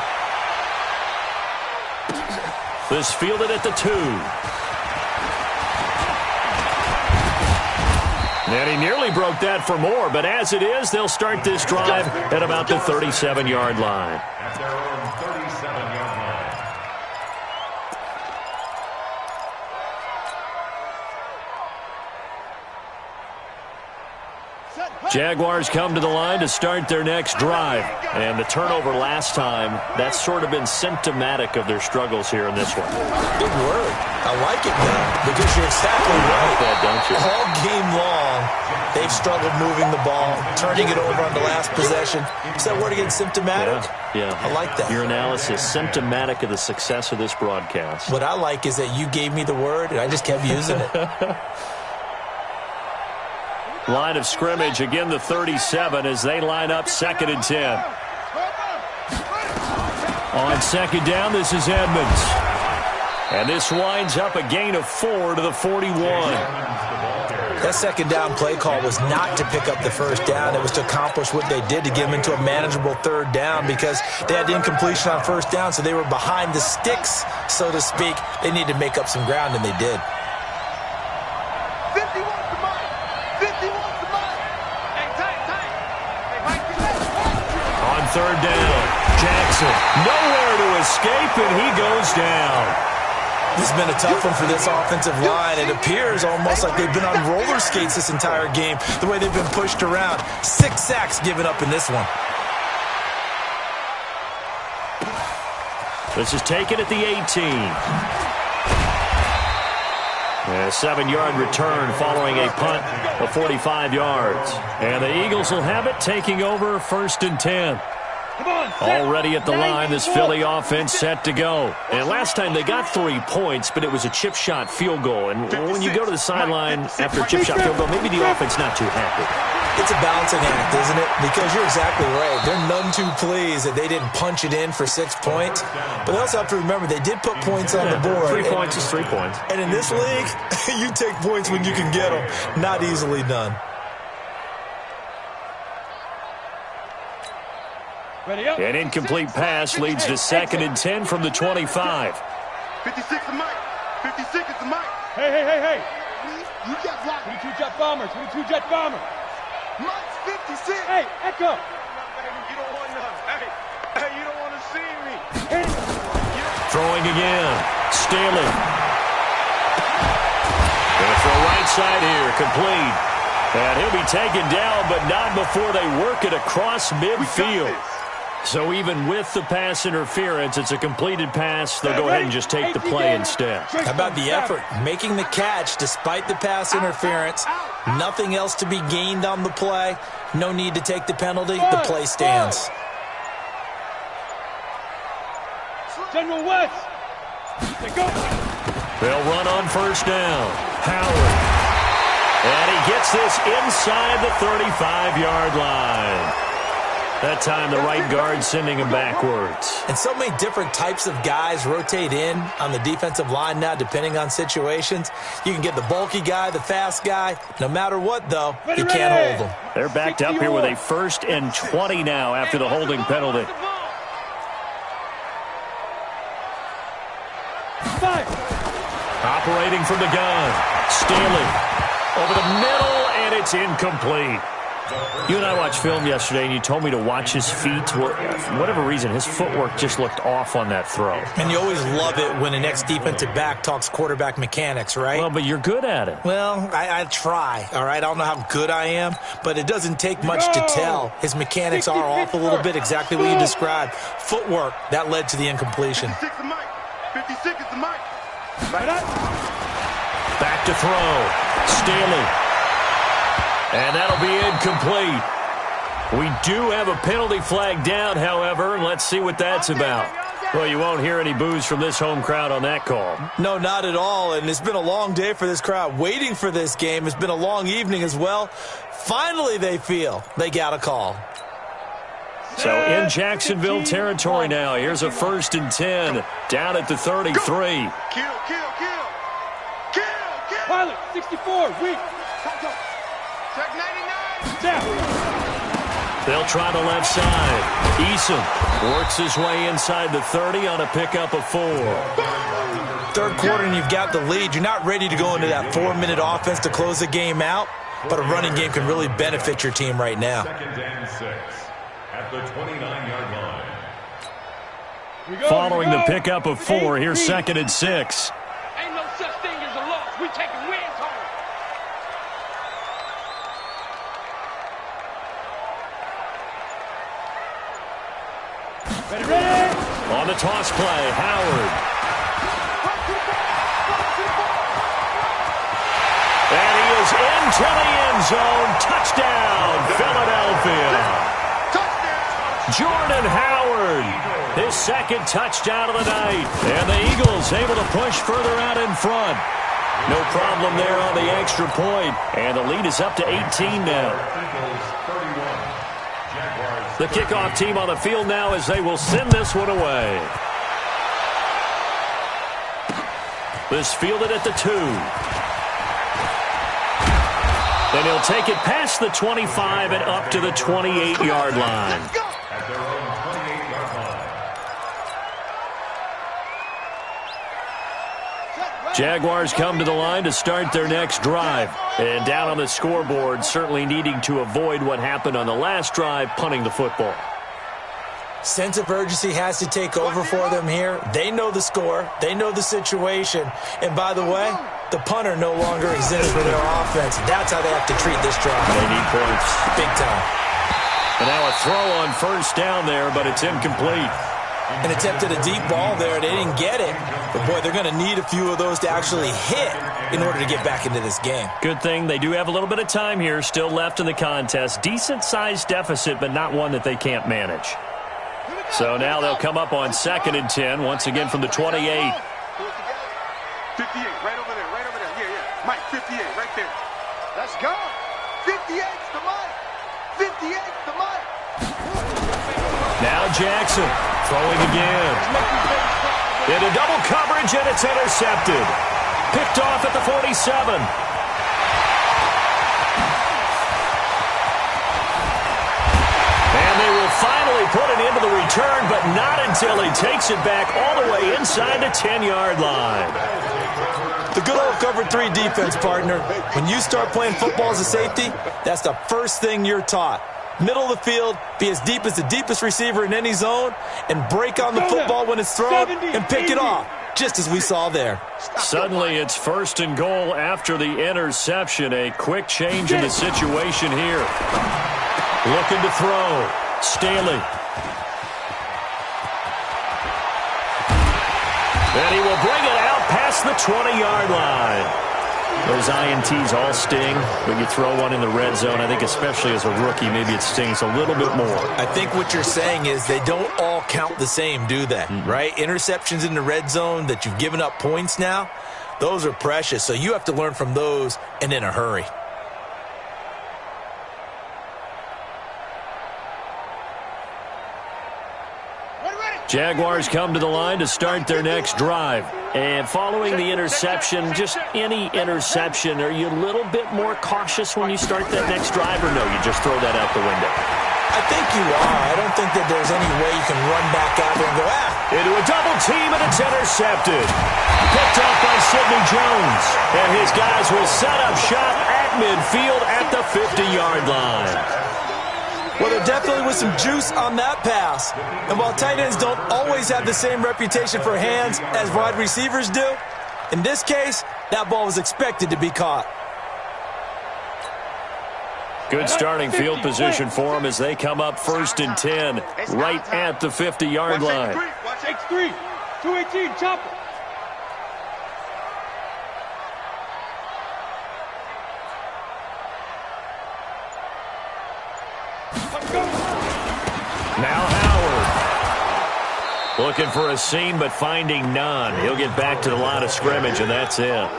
This fielded at the 2. And he nearly broke that for more, but as it is, they'll start this drive at about the 37-yard line. At their own 37-yard line. Jaguars come to the line to start their next drive. And the turnover last time, that's sort of been symptomatic of their struggles here in this one. Big word. I like it, man, because you're exactly right. That, don't you? All game long, they've struggled moving the ball, turning it over on the last possession. Is that word again, symptomatic? Yeah. I like that. Your analysis, symptomatic of the success of this broadcast. What I like is that you gave me the word, and I just kept using it. Line of scrimmage, again the 37 as they line up 2nd and 10. On 2nd down, this is Edmonds. And this winds up a gain of 4 to the 41. That 2nd down play call was not to pick up the 1st down. It was to accomplish what they did, to get them into a manageable 3rd down, because they had incompletion on 1st down, so they were behind the sticks, so to speak. They needed to make up some ground, and they did. 51 to Mike. 51 to Mike. Hey, tight. Hey, Mike, On 3rd down, Jackson nowhere to escape, and he goes down. This has been a tough one for this offensive line. It appears almost like they've been on roller skates this entire game, the way they've been pushed around. 6 sacks given up in this one. This is taken at the 18. A 7-yard return following a punt of 45 yards. And the Eagles will have it, taking over 1st and 10. Already at the line, this Philly offense set to go. And last time they got 3 points, but it was a chip shot field goal. And when you go to the sideline after a chip shot field goal, maybe the offense not too happy. It's a balancing act, isn't it? Because you're exactly right. They're none too pleased that they didn't punch it in for 6 points. But they also have to remember they did put points on the board. 3 points is 3 points. And in this league, you take points when you can get them. Not easily done. An incomplete pass leads to 2nd and 10 from the 25. 56 to Mike. 56 to Mike. Hey. You got blocked. 22 jet bombers. Mike's 56. Hey, Echo. You don't want none. Hey, you don't want to see me. Throwing again. Staley. And for right side here, complete. And he'll be taken down, but not before they work it across midfield. So even with the pass interference, it's a completed pass. They'll go ahead and just take the play instead. How about the effort? Making the catch despite the pass interference. Nothing else to be gained on the play. No need to take the penalty. The play stands. General West. They'll run on 1st down. Howard. And he gets this inside the 35-yard line. That time the right guard sending him backwards. And so many different types of guys rotate in on the defensive line now, depending on situations. You can get the bulky guy, the fast guy. No matter what, though, you can't hold them. They're backed up here with a 1st and 20 now after the holding penalty. Operating from the gun. Staley over the middle, and it's incomplete. You and I watched film yesterday, and you told me to watch his feet. Well, for whatever reason, his footwork just looked off on that throw. And you always love it when an ex-defensive back talks quarterback mechanics, right? Well, but you're good at it. Well, I try, all right? I don't know how good I am, but it doesn't take much to tell. His mechanics are off a little bit, exactly what you described. Footwork, that led to the incompletion. 56 is Mike. 56 is the Mike. Right up. Back to throw. Staley. And that'll be incomplete. We do have a penalty flag down, however, and let's see what that's about. Well, you won't hear any boos from this home crowd on that call. No, not at all, and it's been a long day for this crowd waiting for this game. It's been a long evening as well. Finally, they feel they got a call. So in Jacksonville territory now. Here's a 1st and 10 down at the 33. Kill. Pilot, 64, weak. Check 99. Down. They'll try the left side. Eason works his way inside the 30 on a pickup of 4. Third quarter and you've got the lead. You're not ready to go into that 4-minute offense to close the game out, but a running game can really benefit your team right now. 2nd and 6 at the 29-yard line. Following the pickup of 4, here's 2nd and 6. Ain't no such thing as a loss. We taking wins home. Ready. On the toss play, Howard. And he is into the end zone. Touchdown, Philadelphia. Jordan Howard, his 2nd touchdown of the night. And the Eagles able to push further out in front. No problem there on the extra point. And the lead is up to 18 now. The kickoff team on the field now as they will send this one away. This fielded at the 2. Then he'll take it past the 25 and up to the 28-yard line. At their own 28-yard line. Jaguars come to the line to start their next drive. And down on the scoreboard, certainly needing to avoid what happened on the last drive, punting the football. Sense of urgency has to take over for them here. They know the score. They know the situation. And by the way, the punter no longer exists for their offense. That's how they have to treat this drive. They need points. Big time. And now a throw on 1st down there, but it's incomplete. And attempted a deep ball there. They didn't get it. But, boy, they're going to need a few of those to actually hit in order to get back into this game. Good thing they do have a little bit of time here still left in the contest. Decent-sized deficit, but not one that they can't manage. So now they'll come up on 2nd and 10, once again from the 28. 58, right over there. Yeah. Mike, 58, right there. Let's go. 58's the Mike. 58's the Mike. Now Jackson throwing again. Into double coverage, and it's intercepted. Picked off at the 47. And they will finally put it into the return, but not until he takes it back all the way inside the 10-yard line. The good old cover 3 defense, partner. When you start playing football as a safety, that's the first thing you're taught. Middle of the field, be as deep as the deepest receiver in any zone, and break on the football when it's thrown and pick it off, just as we saw there. Suddenly it's 1st and goal after the interception. A quick change in the situation here. Looking to throw. Staley. And he will bring it out past the 20-yard line. Those INTs all sting, but you throw one in the red zone. I think especially as a rookie, maybe it stings a little bit more. I think what you're saying is they don't all count the same, do they? Right? Interceptions in the red zone that you've given up points now, those are precious. So you have to learn from those and in a hurry. Jaguars come to the line to start their next drive. And following the interception, just any interception, are you a little bit more cautious when you start that next drive, or no, you just throw that out the window? I think you are. I don't think that there's any way you can run back out there and go, Into a double team, and it's intercepted. Picked off by Sidney Jones. And his guys will set up shop at midfield at the 50-yard line. Well, there definitely was some juice on that pass. And while tight ends don't always have the same reputation for hands as wide receivers do, in this case, that ball was expected to be caught. Good starting field position for them as they come up 1st and 10, right at the 50-yard line. Watch X3. 218, chopper. Now Howard. Looking for a seam, but finding none. He'll get back to the line of scrimmage, and that's it.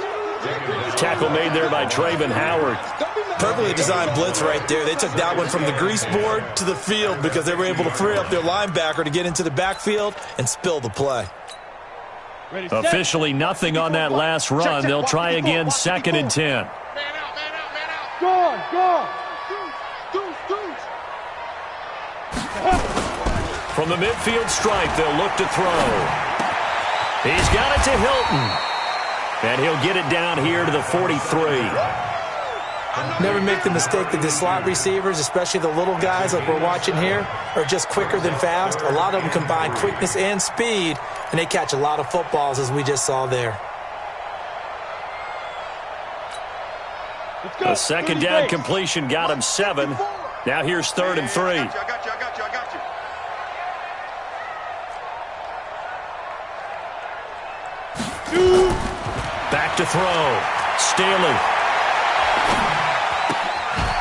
Tackle made there by Traven Howard. Perfectly designed blitz right there. They took that one from the grease board to the field because they were able to free up their linebacker to get into the backfield and spill the play. Officially nothing on that last run. They'll try again 2nd and 10. Man out. Go on. From the midfield stripe, they'll look to throw. He's got it to Hilton. And he'll get it down here to the 43. Never make the mistake that the slot receivers, especially the little guys like we're watching here, are just quicker than fast. A lot of them combine quickness and speed, and they catch a lot of footballs, as we just saw there. The second down completion got him 7. Now here's 3rd and 3. I got you. Back to throw. Staley.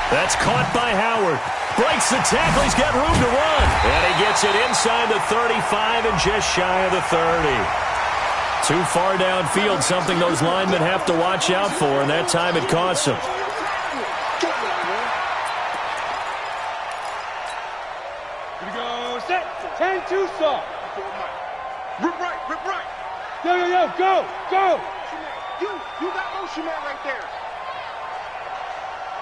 That's caught by Howard. Breaks the tackle. He's got room to run. And he gets it inside the 35 and just shy of the 30. Too far downfield, something those linemen have to watch out for, and that time it costs them. Here we go. Set. 10-2 saw. Rip right. Yo, go. You got motion man right there.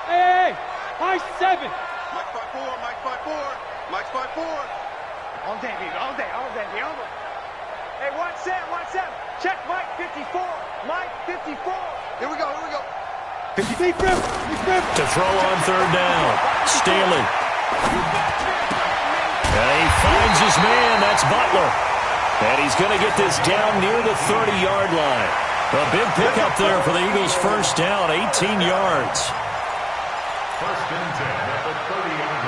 Hey. High 7. Mike 5-4. All day, baby. Hey, watch that. Check Mike 54. Here we go. 50 grip. To throw on 3rd down. Staley. And he finds his man. That's Butler. And he's going to get this down near the 30-yard line. A big pickup there for the Eagles' first down, 18 yards. 1st and 10 at the 30-yard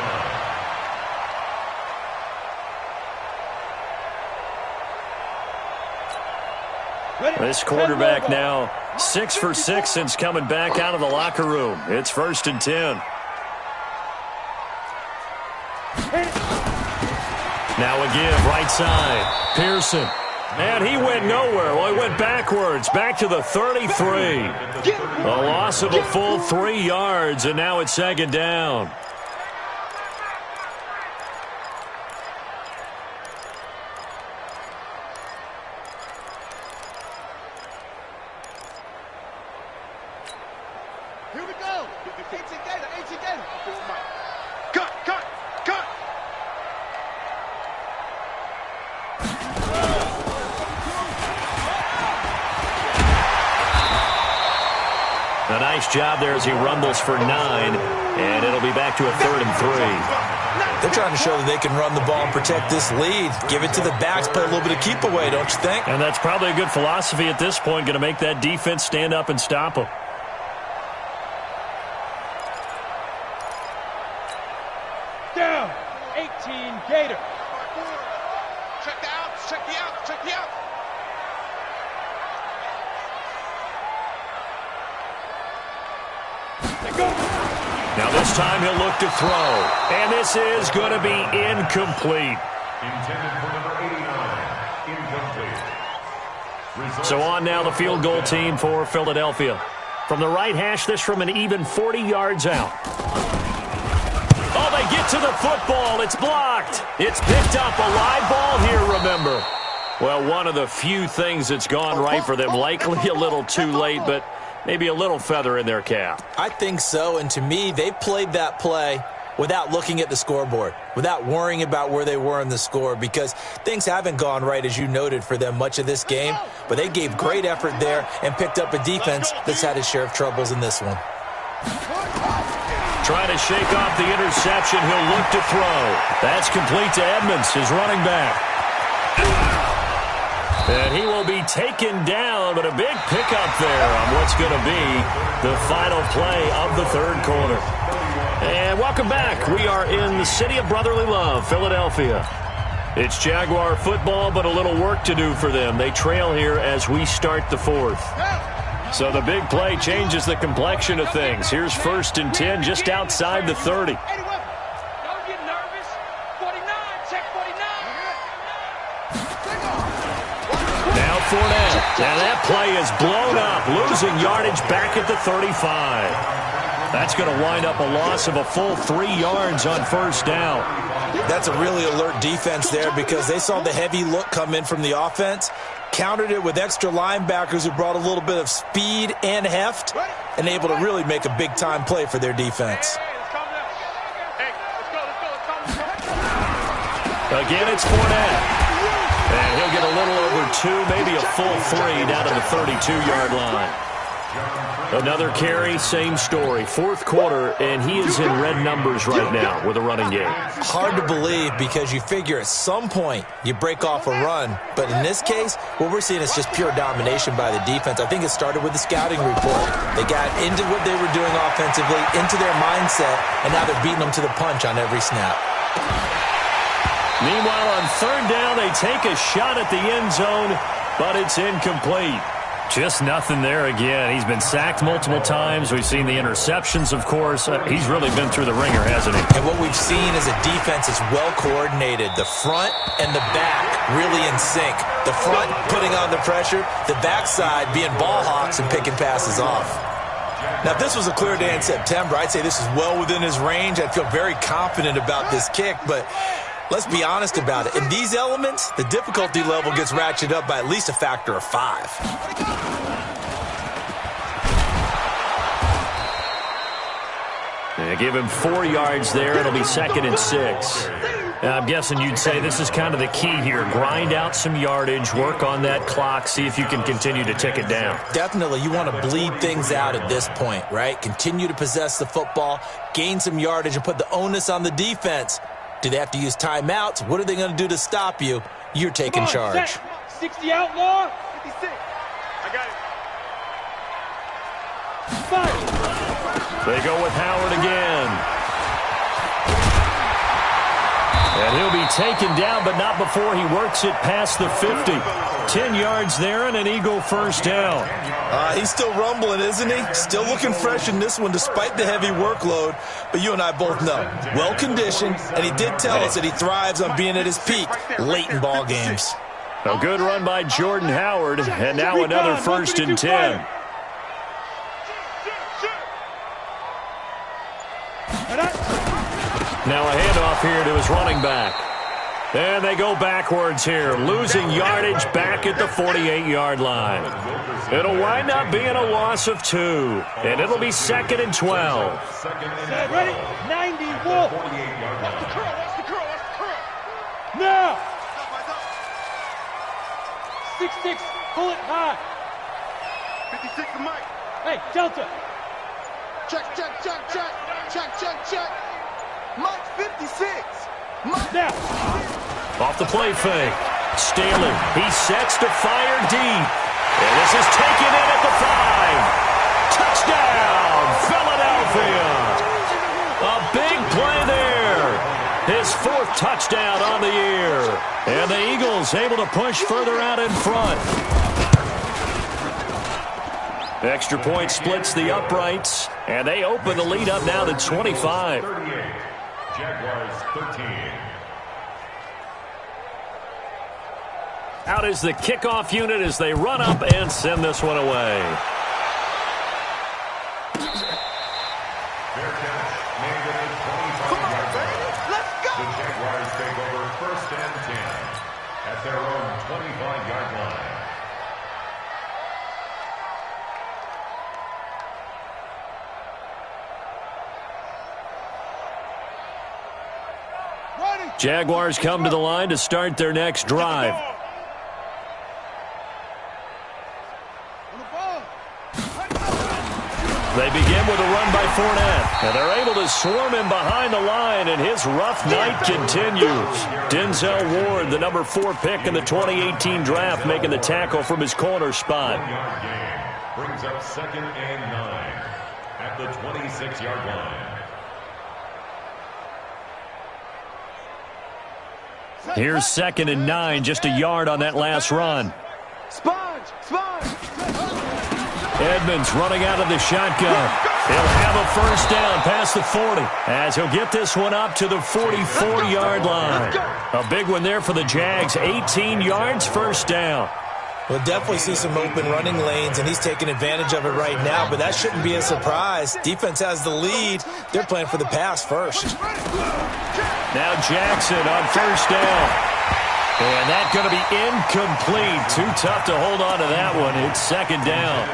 line. This quarterback now 6 for 6 since coming back out of the locker room. It's 1st and 10. Now a give, right side. Pearson. And he went nowhere. Well, he went backwards, back to the 33. A loss of a full 3 yards, and now it's 2nd down. Here we go. 18 Gator. Cut. A nice job there as he rumbles for 9, and it'll be back to a 3rd and 3. They're trying to show that they can run the ball and protect this lead. Give it to the backs, play a little bit of keep away, don't you think? And that's probably a good philosophy at this point, going to make that defense stand up and stop them. Down. 18 Gator. Check the outs. Now this time he'll look to throw. And this is going to be incomplete. Intended for number 89. Incomplete. So on now the field goal team for Philadelphia. From the right hash, this from an even 40 yards out. Oh, they get to the football. It's blocked. It's picked up. A live ball here, remember. Well, one of the few things that's gone right for them. Likely a little too late, but maybe a little feather in their cap. I think so, and to me, they played that play without looking at the scoreboard, without worrying about where they were in the score, because things haven't gone right, as you noted, for them much of this game, but they gave great effort there and picked up a defense that's had its share of troubles in this one. Trying to shake off the interception. He'll look to throw. That's complete to Edmonds, his running back. And he will be taken down, but a big pickup there on what's going to be the final play of the third quarter. And welcome back. We are in the city of brotherly love, Philadelphia. It's Jaguar football, but a little work to do for them. They trail here as we start the fourth. So the big play changes the complexion of things. Here's 1st and 10 just outside the 30. Don't get nervous. 49, check 49. Now Fournette. Now that play is blown up, losing yardage back at the 35. That's going to wind up a loss of a full 3 yards on 1st down. That's a really alert defense there because they saw the heavy look come in from the offense, countered it with extra linebackers who brought a little bit of speed and heft, and able to really make a big-time play for their defense. Again, it's Fournette. And he'll get a little over 2, maybe a full 3 down to the 32-yard line. Another carry, same story. 4th quarter, and he is in red numbers right now with a running game. Hard to believe because you figure at some point you break off a run. But in this case, what we're seeing is just pure domination by the defense. I think it started with the scouting report. They got into what they were doing offensively, into their mindset, and now they're beating them to the punch on every snap. Meanwhile, on 3rd down, they take a shot at the end zone, but it's incomplete. Just nothing there again. He's been sacked multiple times. We've seen the interceptions, of course. He's really been through the ringer, hasn't he? And what we've seen is a defense that's well coordinated. The front and the back really in sync. The front putting on the pressure, the backside being ball hawks and picking passes off. Now, if this was a clear day in September, I'd say this is well within his range. I'd feel very confident about this kick, but let's be honest about it. In these elements, the difficulty level gets ratcheted up by at least a factor of 5. They give him 4 yards there. It'll be 2nd and 6. Now, I'm guessing you'd say this is kind of the key here. Grind out some yardage, work on that clock, see if you can continue to tick it down. Definitely. You want to bleed things out at this point, right? Continue to possess the football, gain some yardage, and put the onus on the defense. Do they have to use timeouts? What are they going to do to stop you? You're taking charge. Set. 60 outlaw. 56. I got it. 5. They go with Howard again. And he'll be taken down, but not before he works it past the 50. 10 yards there and an Eagle 1st down. He's still rumbling, isn't he? Still looking fresh in this one despite the heavy workload. But you and I both know, well-conditioned, and he did tell us that he thrives on being at his peak late in ball games. A good run by Jordan Howard, and now another 1st and 10. Now a handoff here to his running back. And they go backwards here, losing yardage back at the 48-yard line. It'll wind up being a loss of 2, and it'll be 2nd and 12. Ready? 90, Wolf. Watch the curl, watch the curl, watch the curl. Now. 6-6, pull it high. 56 to Mike. Hey, Delta. Check, check, check, check. Check, check, check. Mike 56. Mike. Now. Off the play fake. Staley, he sets to fire deep. And this is taken in at the 5. Touchdown, Philadelphia. A big play there. His 4th touchdown on the year. And the Eagles able to push further out in front. Extra point splits the uprights, and they open the lead up now to 25. Jaguars 13. Out is the kickoff unit as they run up and send this one away. Their catch made it a 25-yard run. The Jaguars take over 1st and 10 at their own 25-yard line. Jaguars come to the line to start their next drive. They begin with a run by Fournette, and they're able to swarm him behind the line, and his rough night continues. Denzel Ward, the number 4 pick in the 2018 draft, making the tackle from his corner spot. Brings up 2nd and 9 at the 26-yard line. Here's 2nd and 9, just a yard on that last run. Sponge! Edmonds running out of the shotgun. He'll have a first down past the 40 as he'll get this one up to the 44-yard line. A big one there for the Jags. 18 yards, first down. We'll definitely see some open running lanes, and he's taking advantage of it right now, but that shouldn't be a surprise. Defense has the lead. They're playing for the pass first. Now Jackson on first down. And that's going to be incomplete. Too tough to hold on to that one. It's 2nd down.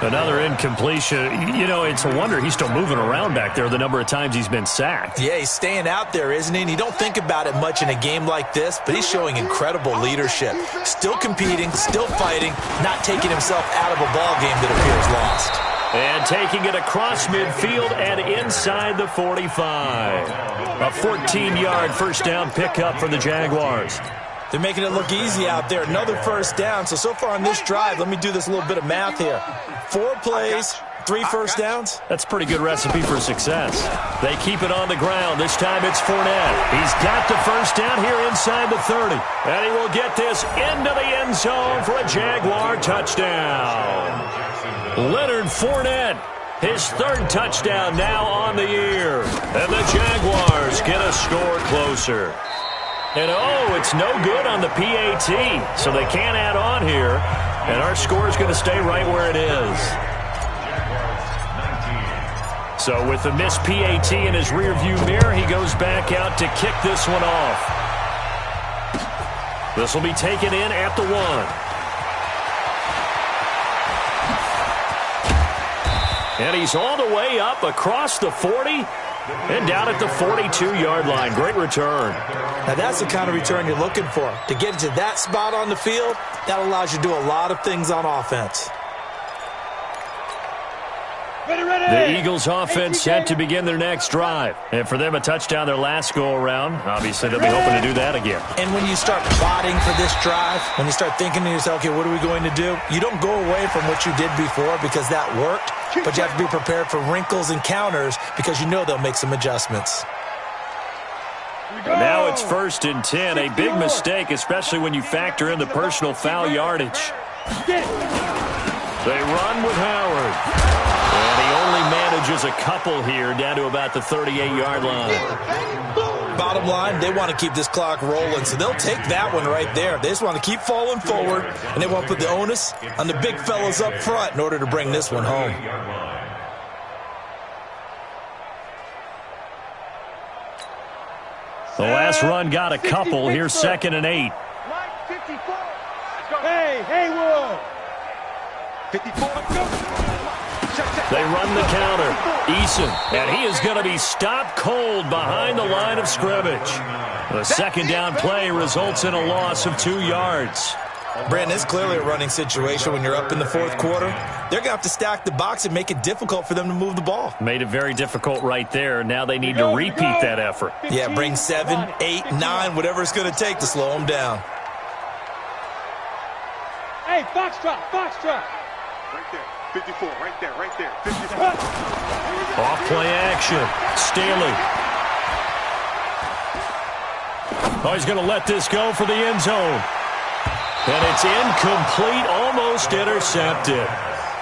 Another incompletion. You know, it's a wonder he's still moving around back there the number of times he's been sacked. Yeah, he's staying out there, isn't he? And you don't think about it much in a game like this, but he's showing incredible leadership. Still competing, still fighting, not taking himself out of a ball game that appears lost. And taking it across midfield and inside the 45. A 14-yard first down pickup for the Jaguars. They're making it look easy out there. Another first down. So far on this drive, let me do this little bit of math here. 4 plays, 3 first downs. That's a pretty good recipe for success. They keep it on the ground. This time it's Fournette. He's got the first down here inside the 30. And he will get this into the end zone for a Jaguar touchdown. Leonard Fournette, his 3rd touchdown now on the year. And the Jaguars get a score closer. And oh, it's no good on the PAT, so they can't add on here. And our score is going to stay right where it is. So with the missed PAT in his rearview mirror, he goes back out to kick this one off. This will be taken in at the 1. And he's all the way up across the 40 and down at the 42-yard line. Great return. Now that's the kind of return you're looking for. To get to that spot on the field, that allows you to do a lot of things on offense. The Eagles offense set to begin their next drive. And for them, a touchdown their last go-around. Obviously, they'll be hoping to do that again. And when you start plotting for this drive, when you start thinking to yourself, okay, what are we going to do? You don't go away from what you did before because that worked, but you have to be prepared for wrinkles and counters because you know they'll make some adjustments. Now it's 1st and 10. A big mistake, especially when you factor in the personal foul yardage. They run with Howard. And he only manages a couple here down to about the 38-yard line. Bottom line, they want to keep this clock rolling, so they'll take that one right there. They just want to keep falling forward, and they want to put the onus on the big fellas up front in order to bring this one home. The last run got a couple. Here's 2nd and 8. Hey, Haywood! 54. They run the counter. Eason, and he is going to be stopped cold behind the line of scrimmage. The 2nd down play results in a loss of 2 yards. Brandon, it's clearly a running situation when you're up in the 4th quarter. They're going to have to stack the box and make it difficult for them to move the ball. Made it very difficult right there. Now they need to repeat that effort. Yeah, bring 7, 8, 9, whatever it's going to take to slow them down. Hey, foxtrot, foxtrot. Right there. 54, right there, right there. 54. Off play action. Staley. Oh, he's going to let this go for the end zone. And it's incomplete, almost intercepted.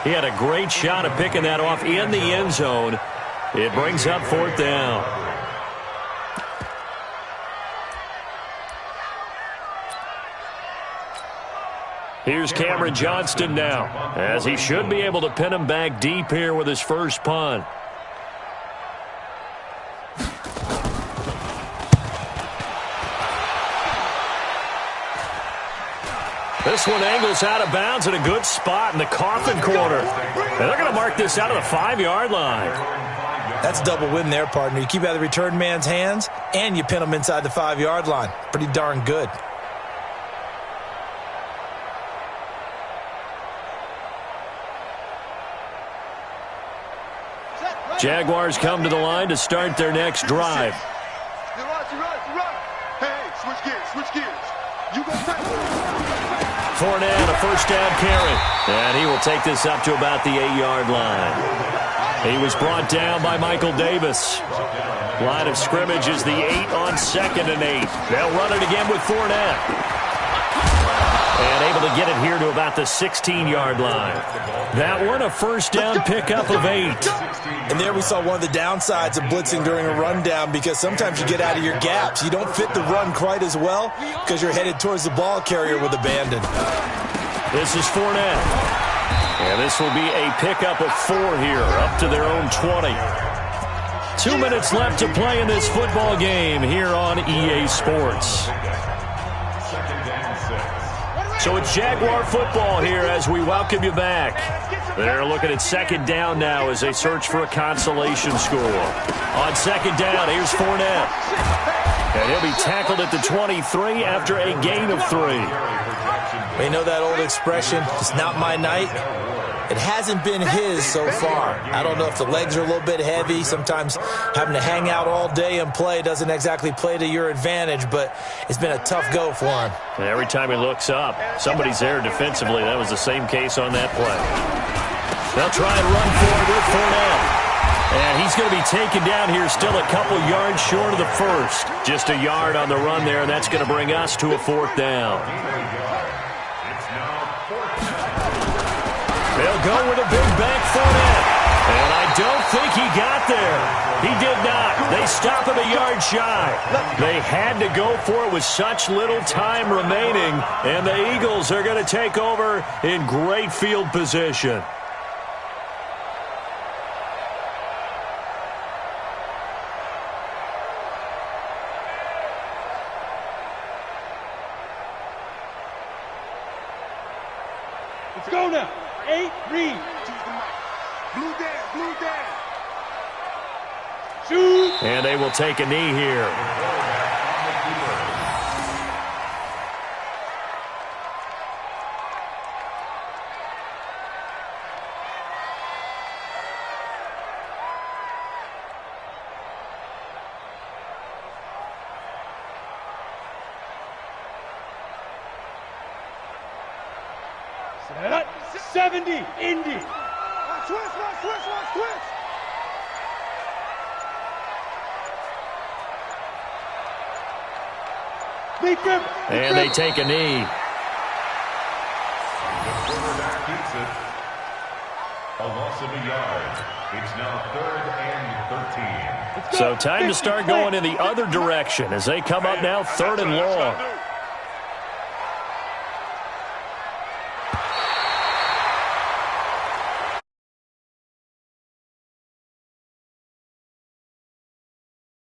He had a great shot at picking that off in the end zone. It brings up 4th down. Here's Cameron Johnston now, as he should be able to pin him back deep here with his first punt. This one angles out of bounds in a good spot in the coffin corner. And they're going to mark this out of the 5-yard line. That's a double win there, partner. You keep out of the return man's hands, and you pin him inside the 5-yard line. Pretty darn good. Jaguars come to the line to start their next drive. Hey, switch gears. You go Fournette, a first down carry. And he will take this up to about the 8-yard line. He was brought down by Michael Davis. Line of scrimmage is the 8 on 2nd and 8. They'll run it again with Fournette. And able to get it here to about the 16-yard line. That one, a first down pickup of 8. And there we saw one of the downsides of blitzing during a rundown, because sometimes you get out of your gaps. You don't fit the run quite as well because you're headed towards the ball carrier with abandon. This is Fournette. And this will be a pickup of 4 here, up to their own 20. 2 minutes left to play in this football game here on EA Sports. So it's Jaguar football here as we welcome you back. They're looking at 2nd down now as they search for a consolation score. On 2nd down, here's Fournette. And he'll be tackled at the 23 after a gain of 3. You know that old expression, it's not my night? It hasn't been his so far. I don't know if the legs are a little bit heavy. Sometimes having to hang out all day and play doesn't exactly play to your advantage, but it's been a tough go for him. And every time he looks up, somebody's there defensively. That was the same case on that play. They'll try and run forward with Fournette. And he's going to be taken down here still a couple yards short of the first. Just a yard on the run there, and that's going to bring us to a 4th down. They'll go with a big back Fournette. And I don't think he got there. He did not. They stop him a yard shy. They had to go for it with such little time remaining. And the Eagles are going to take over in great field position. Let's go now. 8, read. Blue down. Shoot. And they will take a knee here. Set. 70, Indy. Switch. And they take a knee. The quarterback keeps it. A loss of a yard. It's now 3rd and 13. So time to start going in the other direction as they come up now 3rd and long.